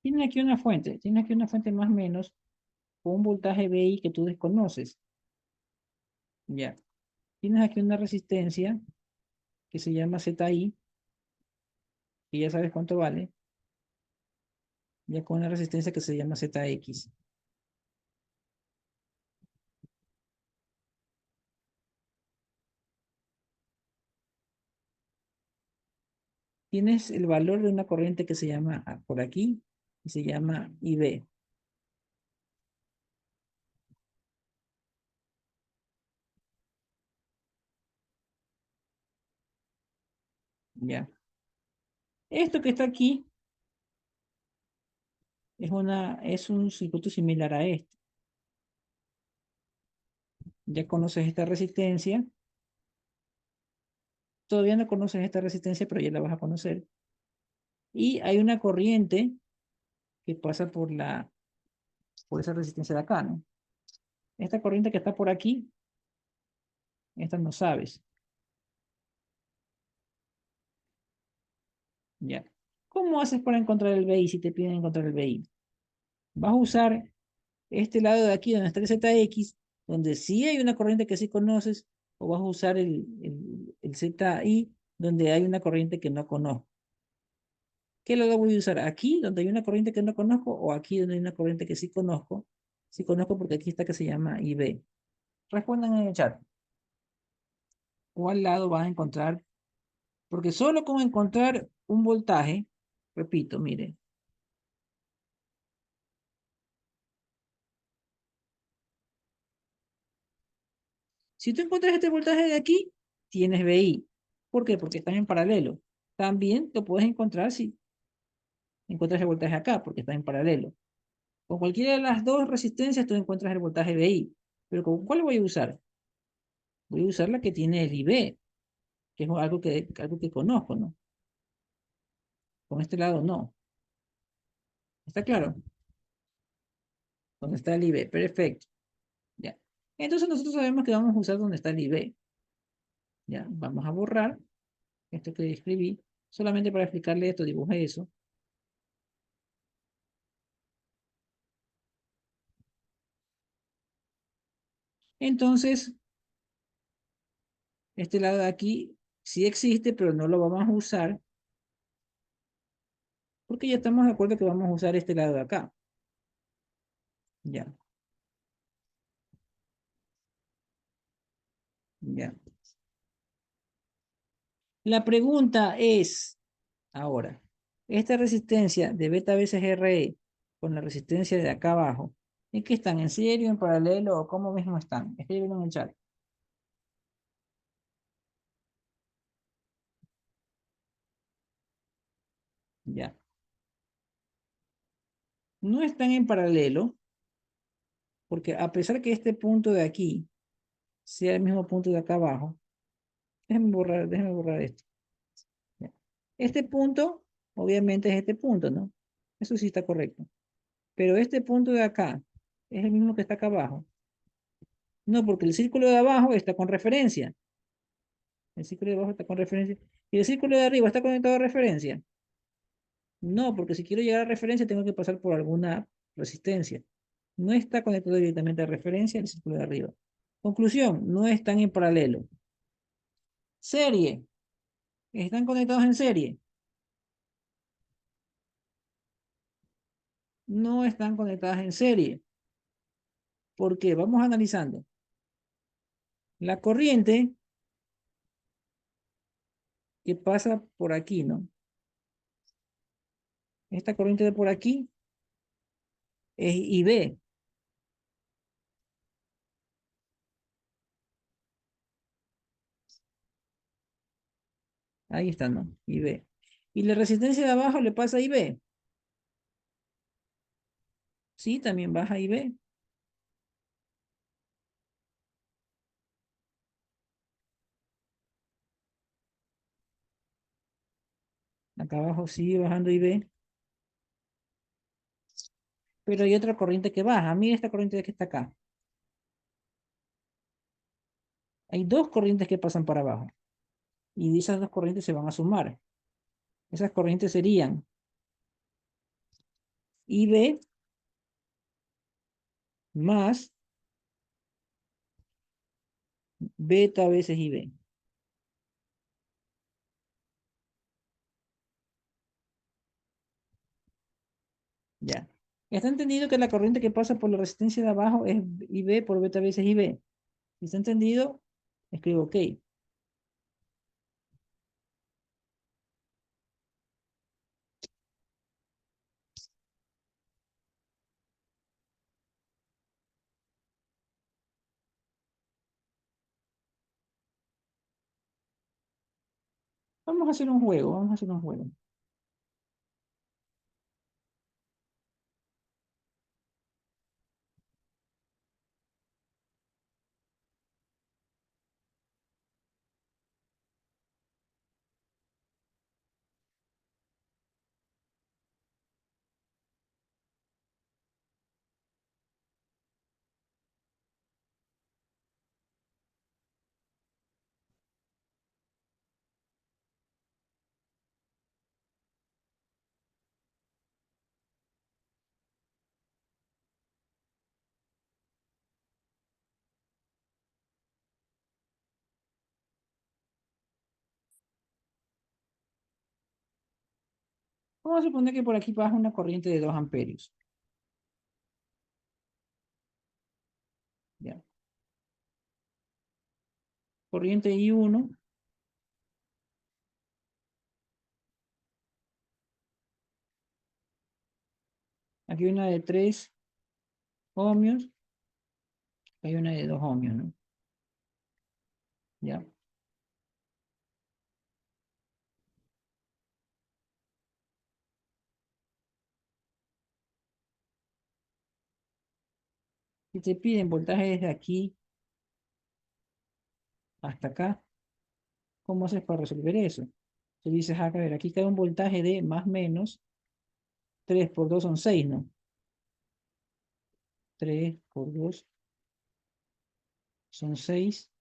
Tienen aquí una fuente más o menos con un voltaje BI que tú desconoces, ¿ya? Tienes aquí una resistencia que se llama ZI, que ya sabes cuánto vale, ya con una resistencia que se llama ZX. Tienes el valor de una corriente que se llama por aquí, y se llama IB, ¿ya? Esto que está aquí es un circuito similar a este. Ya conoces esta resistencia. Todavía no conoces esta resistencia, pero ya la vas a conocer. Y hay una corriente que pasa por esa resistencia de acá, ¿no? Esta corriente que está por aquí, esta no sabes, ¿ya? ¿Cómo haces para encontrar el BI si te piden encontrar el BI? Vas a usar este lado de aquí donde está el ZX, donde sí hay una corriente que sí conoces, o vas a usar el ZI, donde hay una corriente que no conozco. ¿Qué lado voy a usar? ¿Aquí, donde hay una corriente que no conozco, o aquí, donde hay una corriente que sí conozco? Sí conozco porque aquí está que se llama IB. Respondan en el chat. ¿Cuál lado vas a encontrar? Porque solo con encontrar un voltaje, repito, mire, si tú encuentras este voltaje de aquí, tienes BI. ¿Por qué? Porque están en paralelo. También lo puedes encontrar si encuentras el voltaje acá, porque está en paralelo. Con cualquiera de las dos resistencias tú encuentras el voltaje BI. Pero ¿con cuál voy a usar? Voy a usar la que tiene el IB, que es algo que conozco, ¿no? Con este lado no. ¿Está claro? ¿Dónde está el IB? Perfecto. Ya. Entonces nosotros sabemos que vamos a usar donde está el IB. Ya. Vamos a borrar esto que escribí. Solamente para explicarle esto, dibujé eso. Entonces, este lado de aquí sí existe, pero no lo vamos a usar porque ya estamos de acuerdo que vamos a usar este lado de acá. Ya, ya. La pregunta es, ahora, esta resistencia de beta veces RE con la resistencia de acá abajo, ¿en qué están? ¿En serio, en paralelo o cómo mismo están? Escriben en el chat. Ya. No están en paralelo, porque a pesar que este punto de aquí sea el mismo punto de acá abajo, déjenme borrar esto. Ya. Este punto, obviamente es este punto, ¿no? Eso sí está correcto. Pero este punto de acá es el mismo que está acá abajo. No, porque el círculo de abajo está con referencia. El círculo de abajo está con referencia. ¿Y el círculo de arriba está conectado a referencia? No, porque si quiero llegar a referencia tengo que pasar por alguna resistencia. No está conectado directamente a referencia el círculo de arriba. Conclusión, no están en paralelo. Serie, están conectados en serie. No están conectadas en serie. ¿Por qué? Vamos analizando. La corriente que pasa por aquí, ¿no? Esta corriente de por aquí es IB. Ahí está, ¿no? IB. Y la resistencia de abajo le pasa a IB. Sí, también baja IB. Acá abajo sigue bajando IB. Pero hay otra corriente que baja. Mira esta corriente que está acá. Hay dos corrientes que pasan para abajo. Y esas dos corrientes se van a sumar. Esas corrientes serían IB más beta veces IB. Ya. Está entendido que la corriente que pasa por la resistencia de abajo es IB por beta veces IB. Si está entendido, escribo OK. Vamos a hacer un juego, vamos a hacer un juego. Vamos a suponer que por aquí pasa una corriente de 2 amperios. Ya. Corriente I1. Aquí hay una de 3 ohmios. Hay una de 2 ohmios, ¿no? Ya. Si te piden voltaje desde aquí hasta acá, ¿cómo haces para resolver eso? Tú dices, a ver, aquí cae un voltaje de más o menos 3 por 2 son 6, ¿no? 3 por 2 son 6.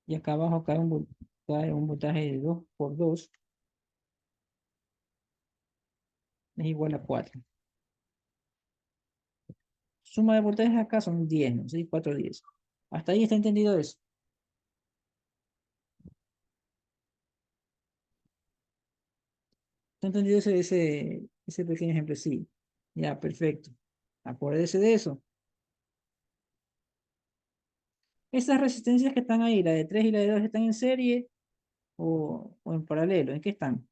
Y acá abajo cae un voltaje de 2 por 2 es igual a 4. Suma de voltajes acá son 10, ¿no? 6, 4, 10. Hasta ahí está entendido eso. ¿Está entendido ese pequeño ejemplo? Sí. Ya, perfecto. Acuérdese de eso. Esas resistencias que están ahí, la de 3 y la de 2, ¿están en serie o en paralelo? ¿En qué están?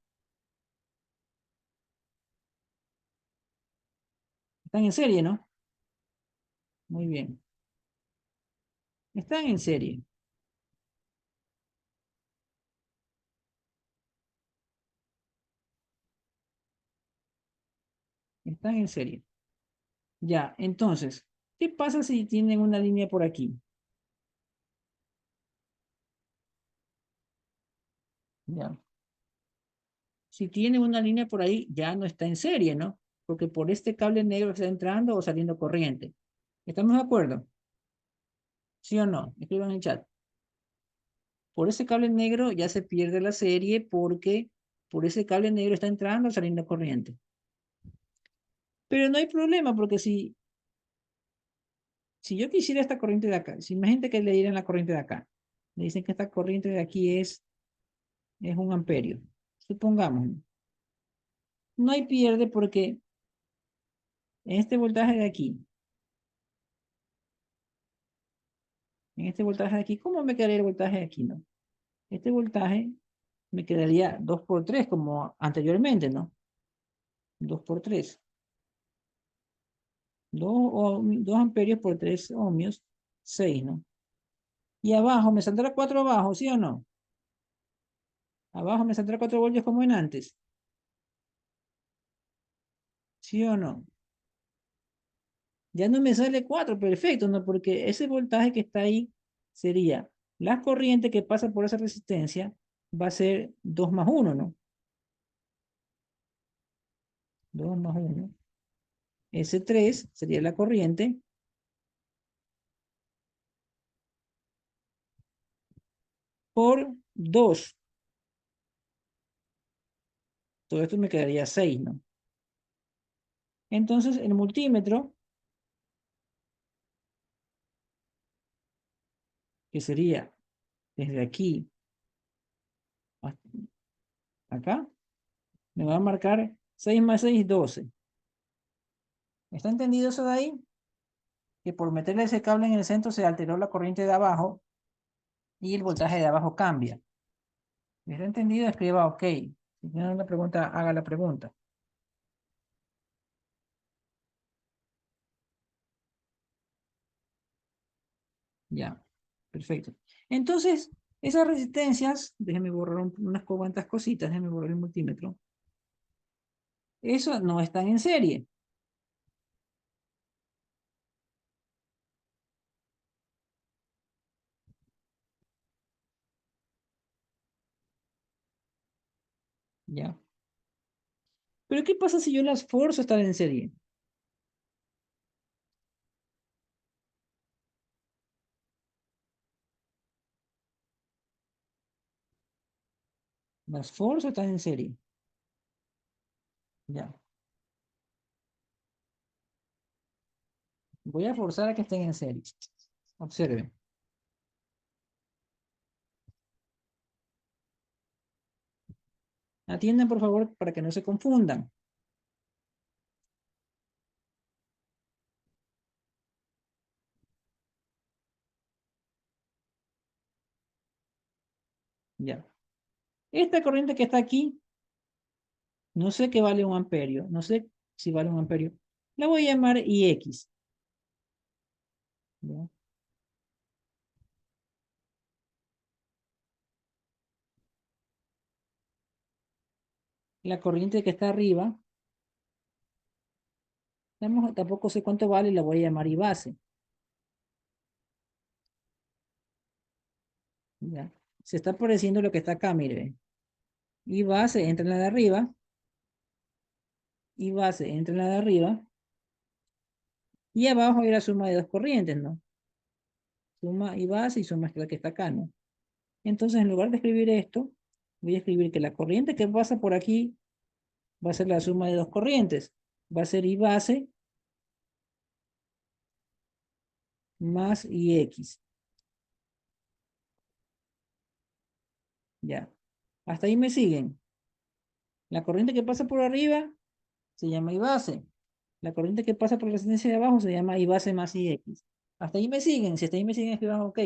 Están en serie, ¿no? Muy bien. Están en serie. Están en serie. Ya, entonces, ¿qué pasa si tienen una línea por aquí? Ya. Si tienen una línea por ahí, ya no está en serie, ¿no? Porque por este cable negro está entrando o saliendo corriente. ¿Estamos de acuerdo? ¿Sí o no? Escriban en el chat. Por ese cable negro ya se pierde la serie porque por ese cable negro está entrando o saliendo corriente. Pero no hay problema porque si yo quisiera esta corriente de acá, si imagínate que le dieran la corriente de acá, le dicen que esta corriente de aquí es 1 amperio. Supongamos, no hay pierde porque en este voltaje de aquí, en este voltaje de aquí, ¿cómo me quedaría el voltaje de aquí, no? Este voltaje me quedaría 2 por 3 como anteriormente, ¿no? 2 por 3. 2 amperios por 3 ohmios, 6, ¿no? Y abajo, ¿me saldrá 4 abajo, sí o no? Abajo me saldrá 4 voltios como en antes, ¿sí o no? Ya no me sale 4, perfecto, ¿no? Porque ese voltaje que está ahí sería la corriente que pasa por esa resistencia va a ser 2 más 1, ¿no? 2 más 1. Ese 3 sería la corriente por 2. Todo esto me quedaría 6, ¿no? Entonces el multímetro, que sería desde aquí hasta acá, me va a marcar 6 más 6, 12. ¿Está entendido eso de ahí? Que por meterle ese cable en el centro se alteró la corriente de abajo y el voltaje de abajo cambia. ¿Está entendido? Escriba OK. Si tiene una pregunta, haga la pregunta. Ya, perfecto. Entonces, esas resistencias, déjenme borrar unas cuantas cositas, déjenme borrar el multímetro. Eso no están en serie. Ya. Pero ¿qué pasa si yo las forzo a estar en serie? Las forzo a estar en serie. Ya. Voy a forzar a que estén en serie. Observen. Atiendan, por favor, para que no se confundan. Ya. Esta corriente que está aquí, no sé qué vale 1 amperio. No sé si vale 1 amperio. La voy a llamar IX. ¿Ya? La corriente que está arriba, tampoco sé cuánto vale, la voy a llamar I base. ¿Ya? Se está pareciendo lo que está acá, mire. I base entra en la de arriba. I base entra en la de arriba. Y abajo hay la suma de dos corrientes, ¿no? Suma I base y suma la que está acá, ¿no? Entonces, en lugar de escribir esto, voy a escribir que la corriente que pasa por aquí va a ser la suma de dos corrientes. Va a ser I base más IX. Ya. Hasta ahí me siguen. La corriente que pasa por arriba se llama I base. La corriente que pasa por la resistencia de abajo se llama I base más IX. Hasta ahí me siguen. Si hasta ahí me siguen, escriban OK.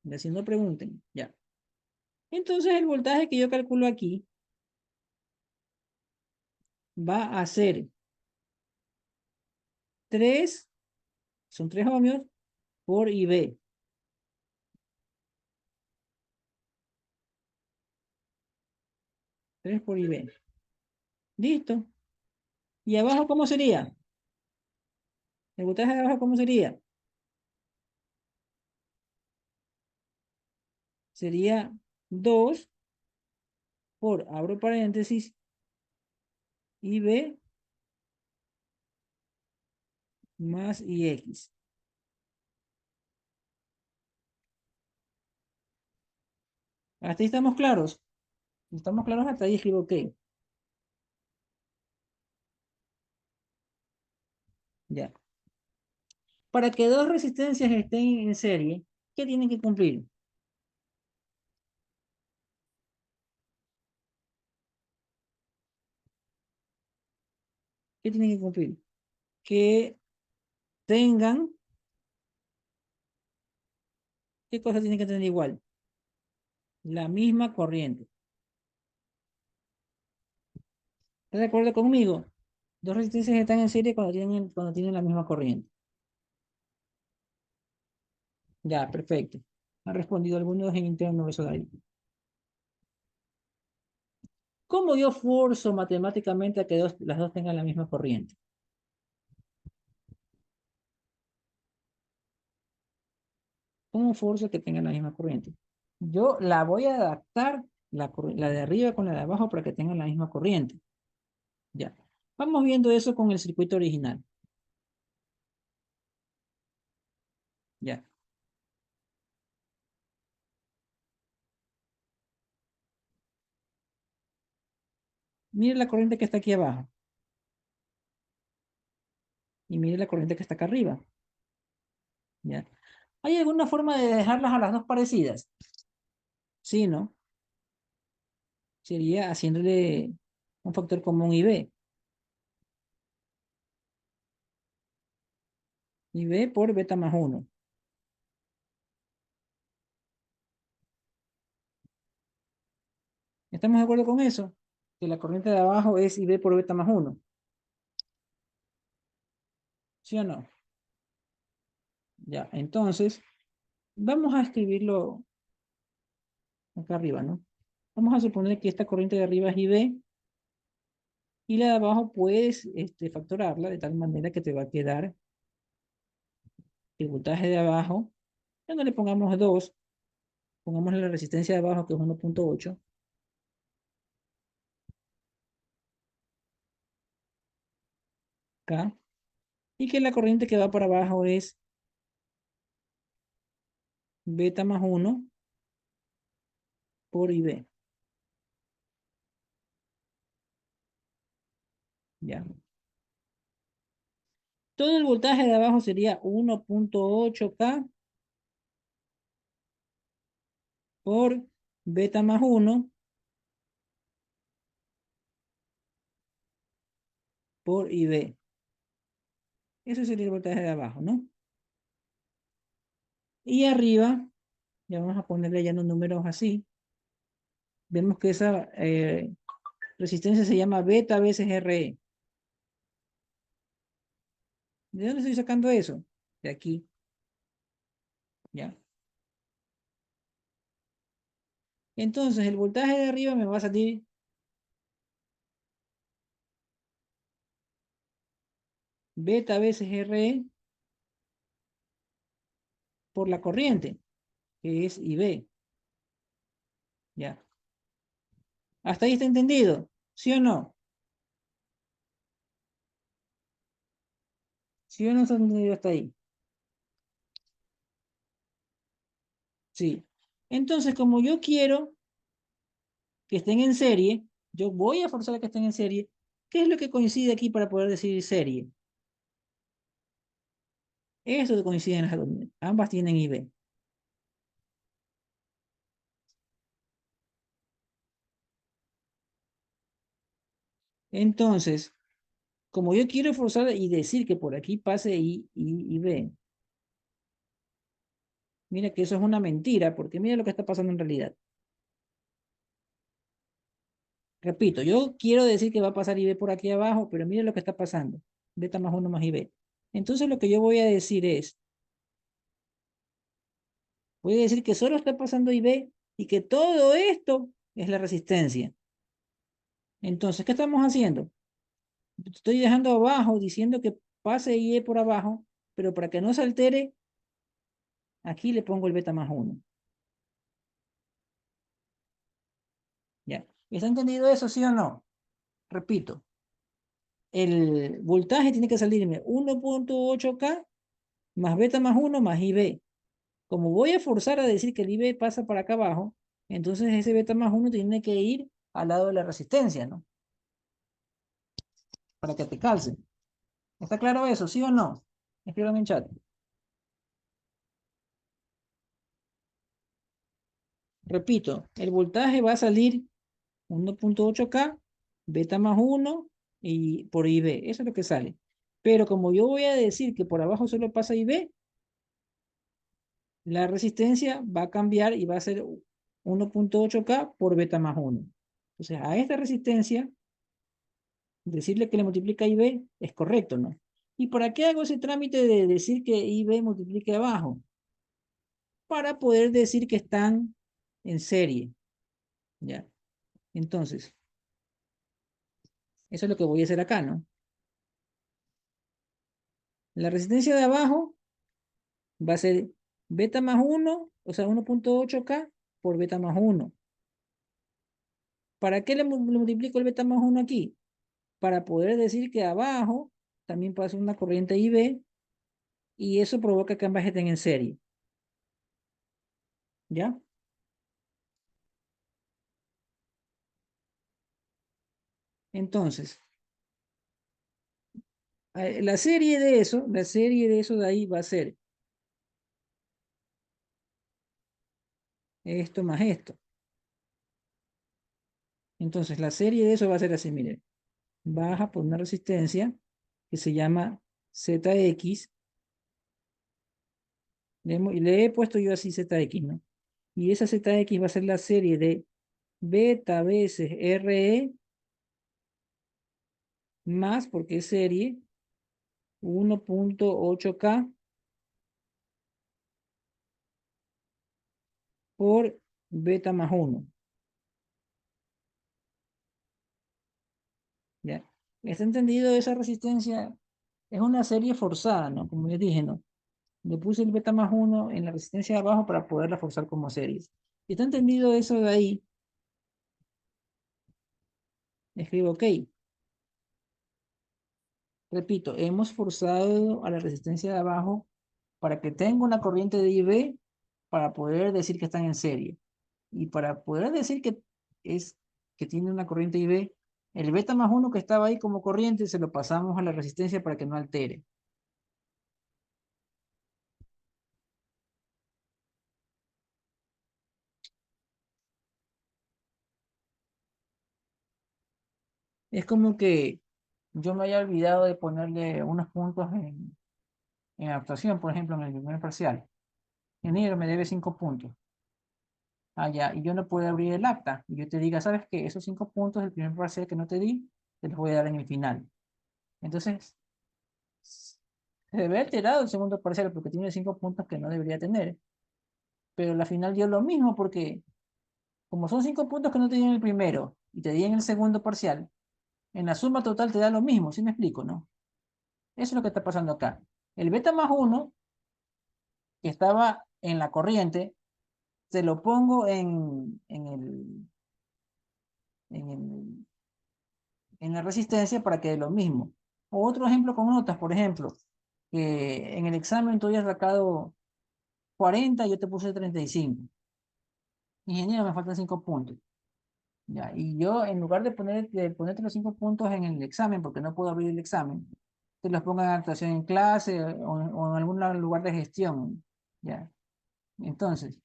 Y así no pregunten. Ya. Entonces, el voltaje que yo calculo aquí va a ser 3, son 3 ohmios por IB. 3 por IB. Listo. ¿Y abajo cómo sería? El voltaje de abajo, ¿cómo sería? Sería 2 por, abro paréntesis, IB más IX. Hasta ahí estamos claros. Estamos claros hasta ahí, escribo OK. Ya. Para que dos resistencias estén en serie, ¿qué tienen que cumplir? ¿Qué tienen que cumplir? Que tengan, ¿qué cosa tienen que tener igual? La misma corriente. ¿Estás de acuerdo conmigo? Dos resistencias están en serie cuando tienen la misma corriente. Ya, perfecto. Han respondido algunos en interno eso de ahí. ¿Cómo yo forzo matemáticamente a que las dos tengan la misma corriente? ¿Cómo forzo que tengan la misma corriente? Yo la voy a adaptar, la de arriba con la de abajo para que tengan la misma corriente. Ya. Vamos viendo eso con el circuito original. Ya. Mire la corriente que está aquí abajo. Y mire la corriente que está acá arriba. Ya. ¿Hay alguna forma de dejarlas a las dos parecidas? Sí, ¿no? Sería haciéndole un factor común IB. IB por beta más 1. ¿Estamos de acuerdo con eso? Que la corriente de abajo es IB por beta más 1. ¿Sí o no? Ya, entonces, vamos a escribirlo acá arriba, ¿no? Vamos a suponer que esta corriente de arriba es IB y la de abajo puedes factorarla de tal manera que te va a quedar el voltaje de abajo. Ya no le pongamos 2, pongamos la resistencia de abajo que es 1.8 K y que la corriente que va para abajo es beta más 1 por IB. Ya. Todo el voltaje de abajo sería 1.8K por beta más 1 por IB. Eso sería el voltaje de abajo, ¿no? Y arriba, ya vamos a ponerle ya los números así. Vemos que esa resistencia se llama beta veces RE. ¿De dónde estoy sacando eso? De aquí, ¿ya? Entonces, el voltaje de arriba me va a salir beta veces RE por la corriente, que es IB, ¿ya? ¿Hasta ahí está entendido? ¿Sí o no? ¿Sí o no está entendido hasta ahí? Sí. Entonces, como yo quiero que estén en serie, yo voy a forzar a que estén en serie. ¿Qué es lo que coincide aquí para poder decir serie? Esto coincide en las dos. Ambas tienen IB. Entonces, como yo quiero forzar y decir que por aquí pase I y B, mira que eso es una mentira, porque mira lo que está pasando en realidad. Repito, yo quiero decir que va a pasar IB por aquí abajo, pero mira lo que está pasando. Beta más 1 más IB. Entonces lo que yo voy a decir es, voy a decir que solo está pasando IB y que todo esto es la resistencia. Entonces, ¿qué estamos haciendo? Estoy dejando abajo diciendo que pase IE por abajo, pero para que no se altere, aquí le pongo el beta más 1. ¿Ya? ¿Está entendido eso, sí o no? Repito, el voltaje tiene que salirme 1.8K más beta más 1 más IB. Como voy a forzar a decir que el IB pasa para acá abajo, entonces ese beta más 1 tiene que ir al lado de la resistencia, ¿no? Para que te calce. ¿Está claro eso, sí o no? Escríbame en chat. Repito, el voltaje va a salir 1.8K, beta más 1 y por IB. Eso es lo que sale. Pero como yo voy a decir que por abajo solo pasa IB, la resistencia va a cambiar y va a ser 1.8K por beta más 1. Entonces, a esta resistencia, decirle que le multiplica IB es correcto, ¿no? ¿Y para qué hago ese trámite de decir que IB multiplique abajo? Para poder decir que están en serie, ¿ya? Entonces, eso es lo que voy a hacer acá, ¿no? La resistencia de abajo va a ser beta más 1, o sea, 1.8K por beta más 1. ¿Para qué le multiplico el beta más 1 aquí? Para poder decir que abajo también pasa una corriente IB y eso provoca que ambas estén en serie. ¿Ya? Entonces, la serie de eso de ahí va a ser esto más esto. Entonces, la serie de eso va a ser así, miren. Baja por una resistencia que se llama ZX. Y le he puesto yo así ZX, ¿no? Y esa ZX va a ser la serie de beta veces RE más, porque es serie, 1.8K por beta más 1. ¿Ya? ¿Está entendido? Esa resistencia es una serie forzada, ¿no? Como les dije, ¿no? Le puse el beta más 1 en la resistencia de abajo para poderla forzar como series. ¿Está entendido eso de ahí? Escribo OK. Repito, hemos forzado a la resistencia de abajo para que tenga una corriente de IB para poder decir que están en serie. Y para poder decir que tiene una corriente IB, el beta más 1 que estaba ahí como corriente se lo pasamos a la resistencia para que no altere. Es como que yo me haya olvidado de ponerle unos puntos en actuación, por ejemplo, en el primer parcial. Ingeniero me debe 5 puntos. Allá, y yo no puedo abrir el acta. Y yo te diga, ¿sabes qué? Esos 5 puntos del primer parcial que no te di, te los voy a dar en el final. Entonces, se debe haber tirado el segundo parcial porque tiene 5 puntos que no debería tener. Pero la final dio lo mismo porque, como son 5 puntos que no te di en el primero y te di en el segundo parcial, en la suma total te da lo mismo. ¿Sí me explico, no? Eso es lo que está pasando acá. El beta más 1 que estaba en la corriente, se lo pongo en el en la resistencia para que dé lo mismo. O otro ejemplo con notas, por ejemplo, que en el examen tú hayas sacado 40 y yo te puse 35. Ingeniero, me faltan 5 puntos. Ya, y yo, en lugar de ponerte los 5 puntos en el examen, porque no puedo abrir el examen, te los pongo en actuación en clase o en algún lugar de gestión. Ya. Entonces,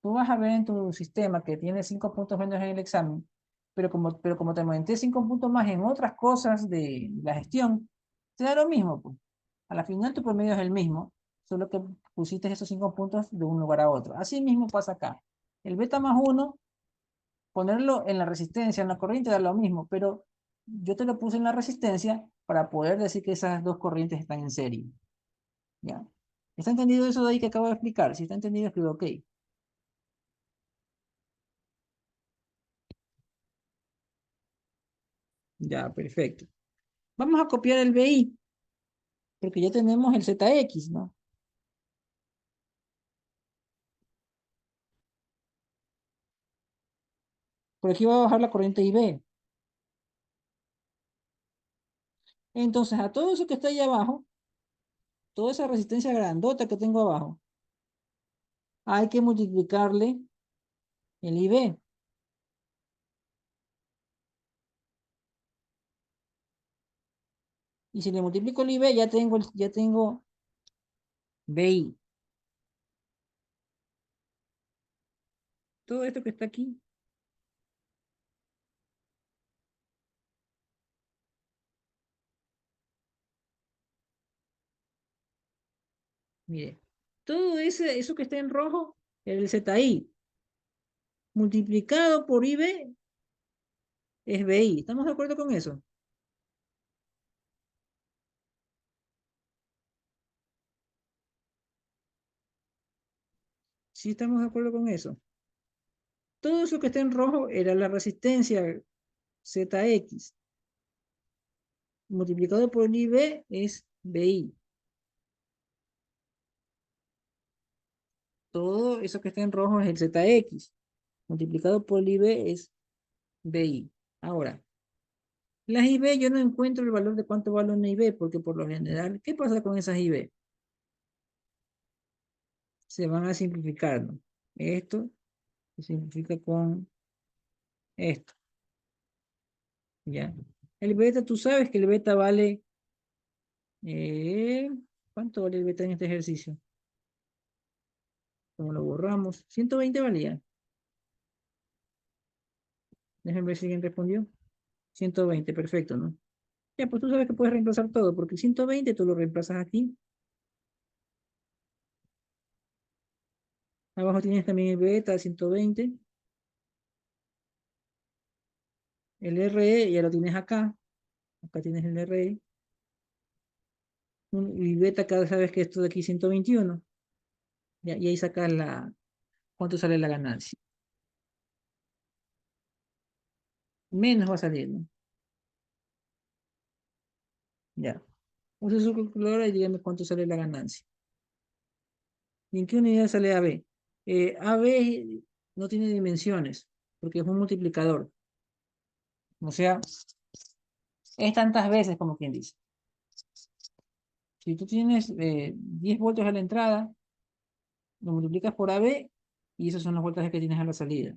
tú vas a ver en tu sistema que tiene 5 puntos menos en el examen, pero como te aumenté 5 puntos más en otras cosas de la gestión, te da lo mismo, pues. A la final tu promedio es el mismo, solo que pusiste esos 5 puntos de un lugar a otro. Así mismo pasa acá. El beta más 1, ponerlo en la resistencia, en la corriente, da lo mismo, pero yo te lo puse en la resistencia para poder decir que esas dos corrientes están en serie. ¿Ya? ¿Está entendido eso de ahí que acabo de explicar? Si está entendido, escribo OK. Ya, perfecto. Vamos a copiar el BI, porque ya tenemos el ZX, ¿no? Por aquí va a bajar la corriente IB. Entonces, a todo eso que está ahí abajo, toda esa resistencia grandota que tengo abajo, hay que multiplicarle el IB. Y si le multiplico el IB, ya tengo BI. Todo esto que está aquí, mire, todo eso que está en rojo, el ZI, multiplicado por IB, es BI. ¿Estamos de acuerdo con eso? Sí, estamos de acuerdo con eso. Todo eso que está en rojo era la resistencia ZX. Multiplicado por el IB es BI. Todo eso que está en rojo es el ZX. Multiplicado por el IB es BI. Ahora, las IB yo no encuentro el valor de cuánto vale una IB, porque por lo general, ¿qué pasa con esas IB? Se van a simplificar, ¿no? Esto se simplifica con esto, ¿ya? El beta, tú sabes que el beta vale, eh, ¿cuánto vale el beta en este ejercicio? Como lo borramos, 120 valía. Déjenme ver si alguien respondió. 120, perfecto, ¿no? Ya, pues tú sabes que puedes reemplazar todo, porque el 120 tú lo reemplazas aquí. Abajo tienes también el beta, 120. El RE ya lo tienes acá. Acá tienes el RE. Y beta, cada sabes que esto de aquí es 121. Ya, y ahí sacas cuánto sale la ganancia. Menos va a salir, ¿no? Ya. Use su calculadora y dígame cuánto sale la ganancia. ¿Y en qué unidad sale AB? AB no tiene dimensiones, porque es un multiplicador. O sea, es tantas veces como quien dice. Si tú tienes 10 voltios a la entrada, lo multiplicas por AB y esos son los voltajes que tienes a la salida.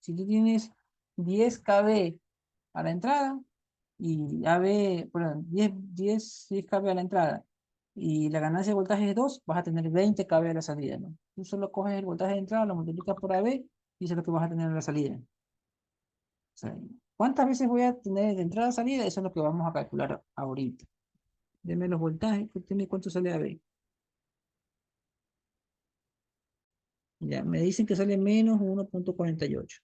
Si tú tienes 10 kV a la entrada y AB, perdón, 10 kV a la entrada y la ganancia de voltaje es 2, vas a tener 20 kV a la salida, ¿no? Tú solo coges el voltaje de entrada, lo multiplicas por AB y eso es lo que vas a tener a la salida. O sea, ¿cuántas veces voy a tener de entrada a salida? Eso es lo que vamos a calcular ahorita. Deme los voltajes, dime cuánto sale AB. Ya, me dicen que sale menos 1,48.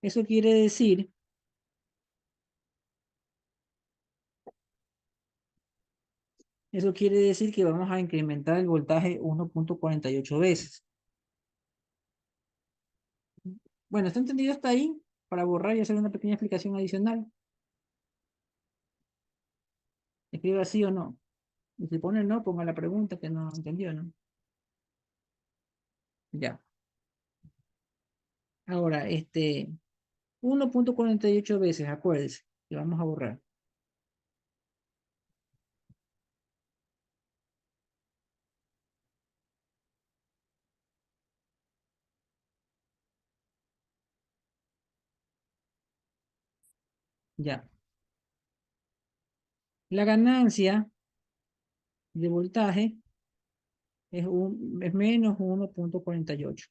Eso quiere decir, eso quiere decir que vamos a incrementar el voltaje 1,48 veces. Bueno, ¿está entendido hasta ahí? Para borrar y hacer una pequeña explicación adicional. Escriba sí o no. Y si pone no, ponga la pregunta que no entendió, ¿no? Ya. Ahora, 1,48 veces, acuérdese, que vamos a borrar. Ya. La ganancia de voltaje es menos 1,48.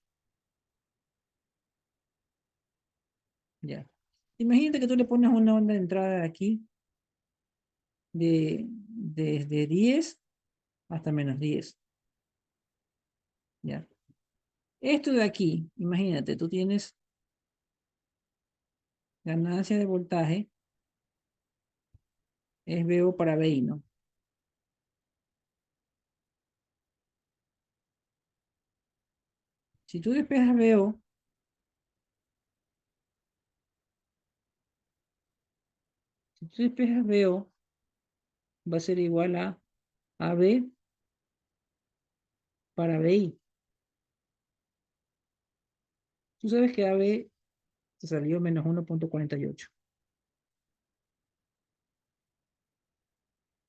Ya. Imagínate que tú le pones una onda de entrada aquí desde 10 hasta -10. Ya. Esto de aquí, imagínate, tú tienes ganancia de voltaje, es VO para VI, ¿no? Si tú despejas VO, Entonces, pues ABO va a ser igual a AB para BI. Tú sabes que AB te salió menos 1,48.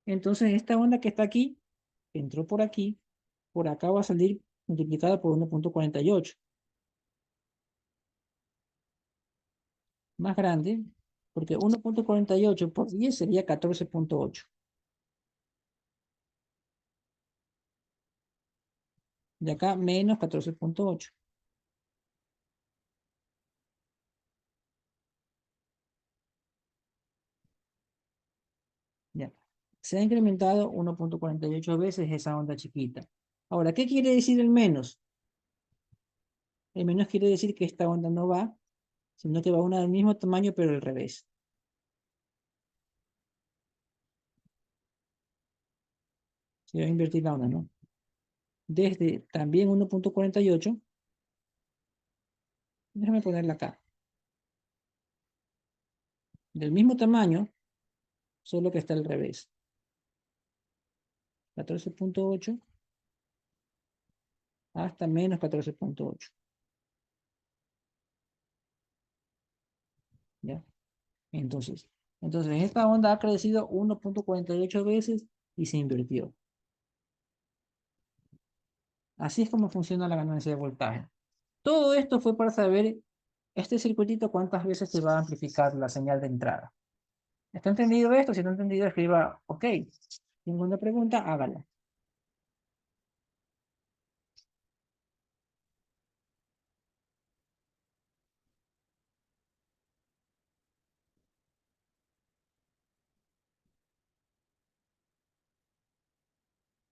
Entonces, esta onda que está aquí, que entró por acá va a salir multiplicada por 1,48. Más grande, porque 1,48 por 10 sería 14,8. De acá menos 14,8. Ya. Se ha incrementado 1,48 veces esa onda chiquita. Ahora, ¿qué quiere decir el menos? El menos quiere decir que esta onda no va, sino que va una del mismo tamaño, pero al revés. Se va a invertir la onda, ¿no? Desde también 1,48, déjame ponerla acá. Del mismo tamaño, solo que está al revés. 14,8 hasta menos 14,8. ¿Ya? Entonces, esta onda ha crecido 1,48 veces y se invirtió. Así es como funciona la ganancia de voltaje. Todo esto fue para saber este circuitito cuántas veces se va a amplificar la señal de entrada. ¿Está entendido esto? Si no ha entendido, escriba OK. Ninguna pregunta, hágala.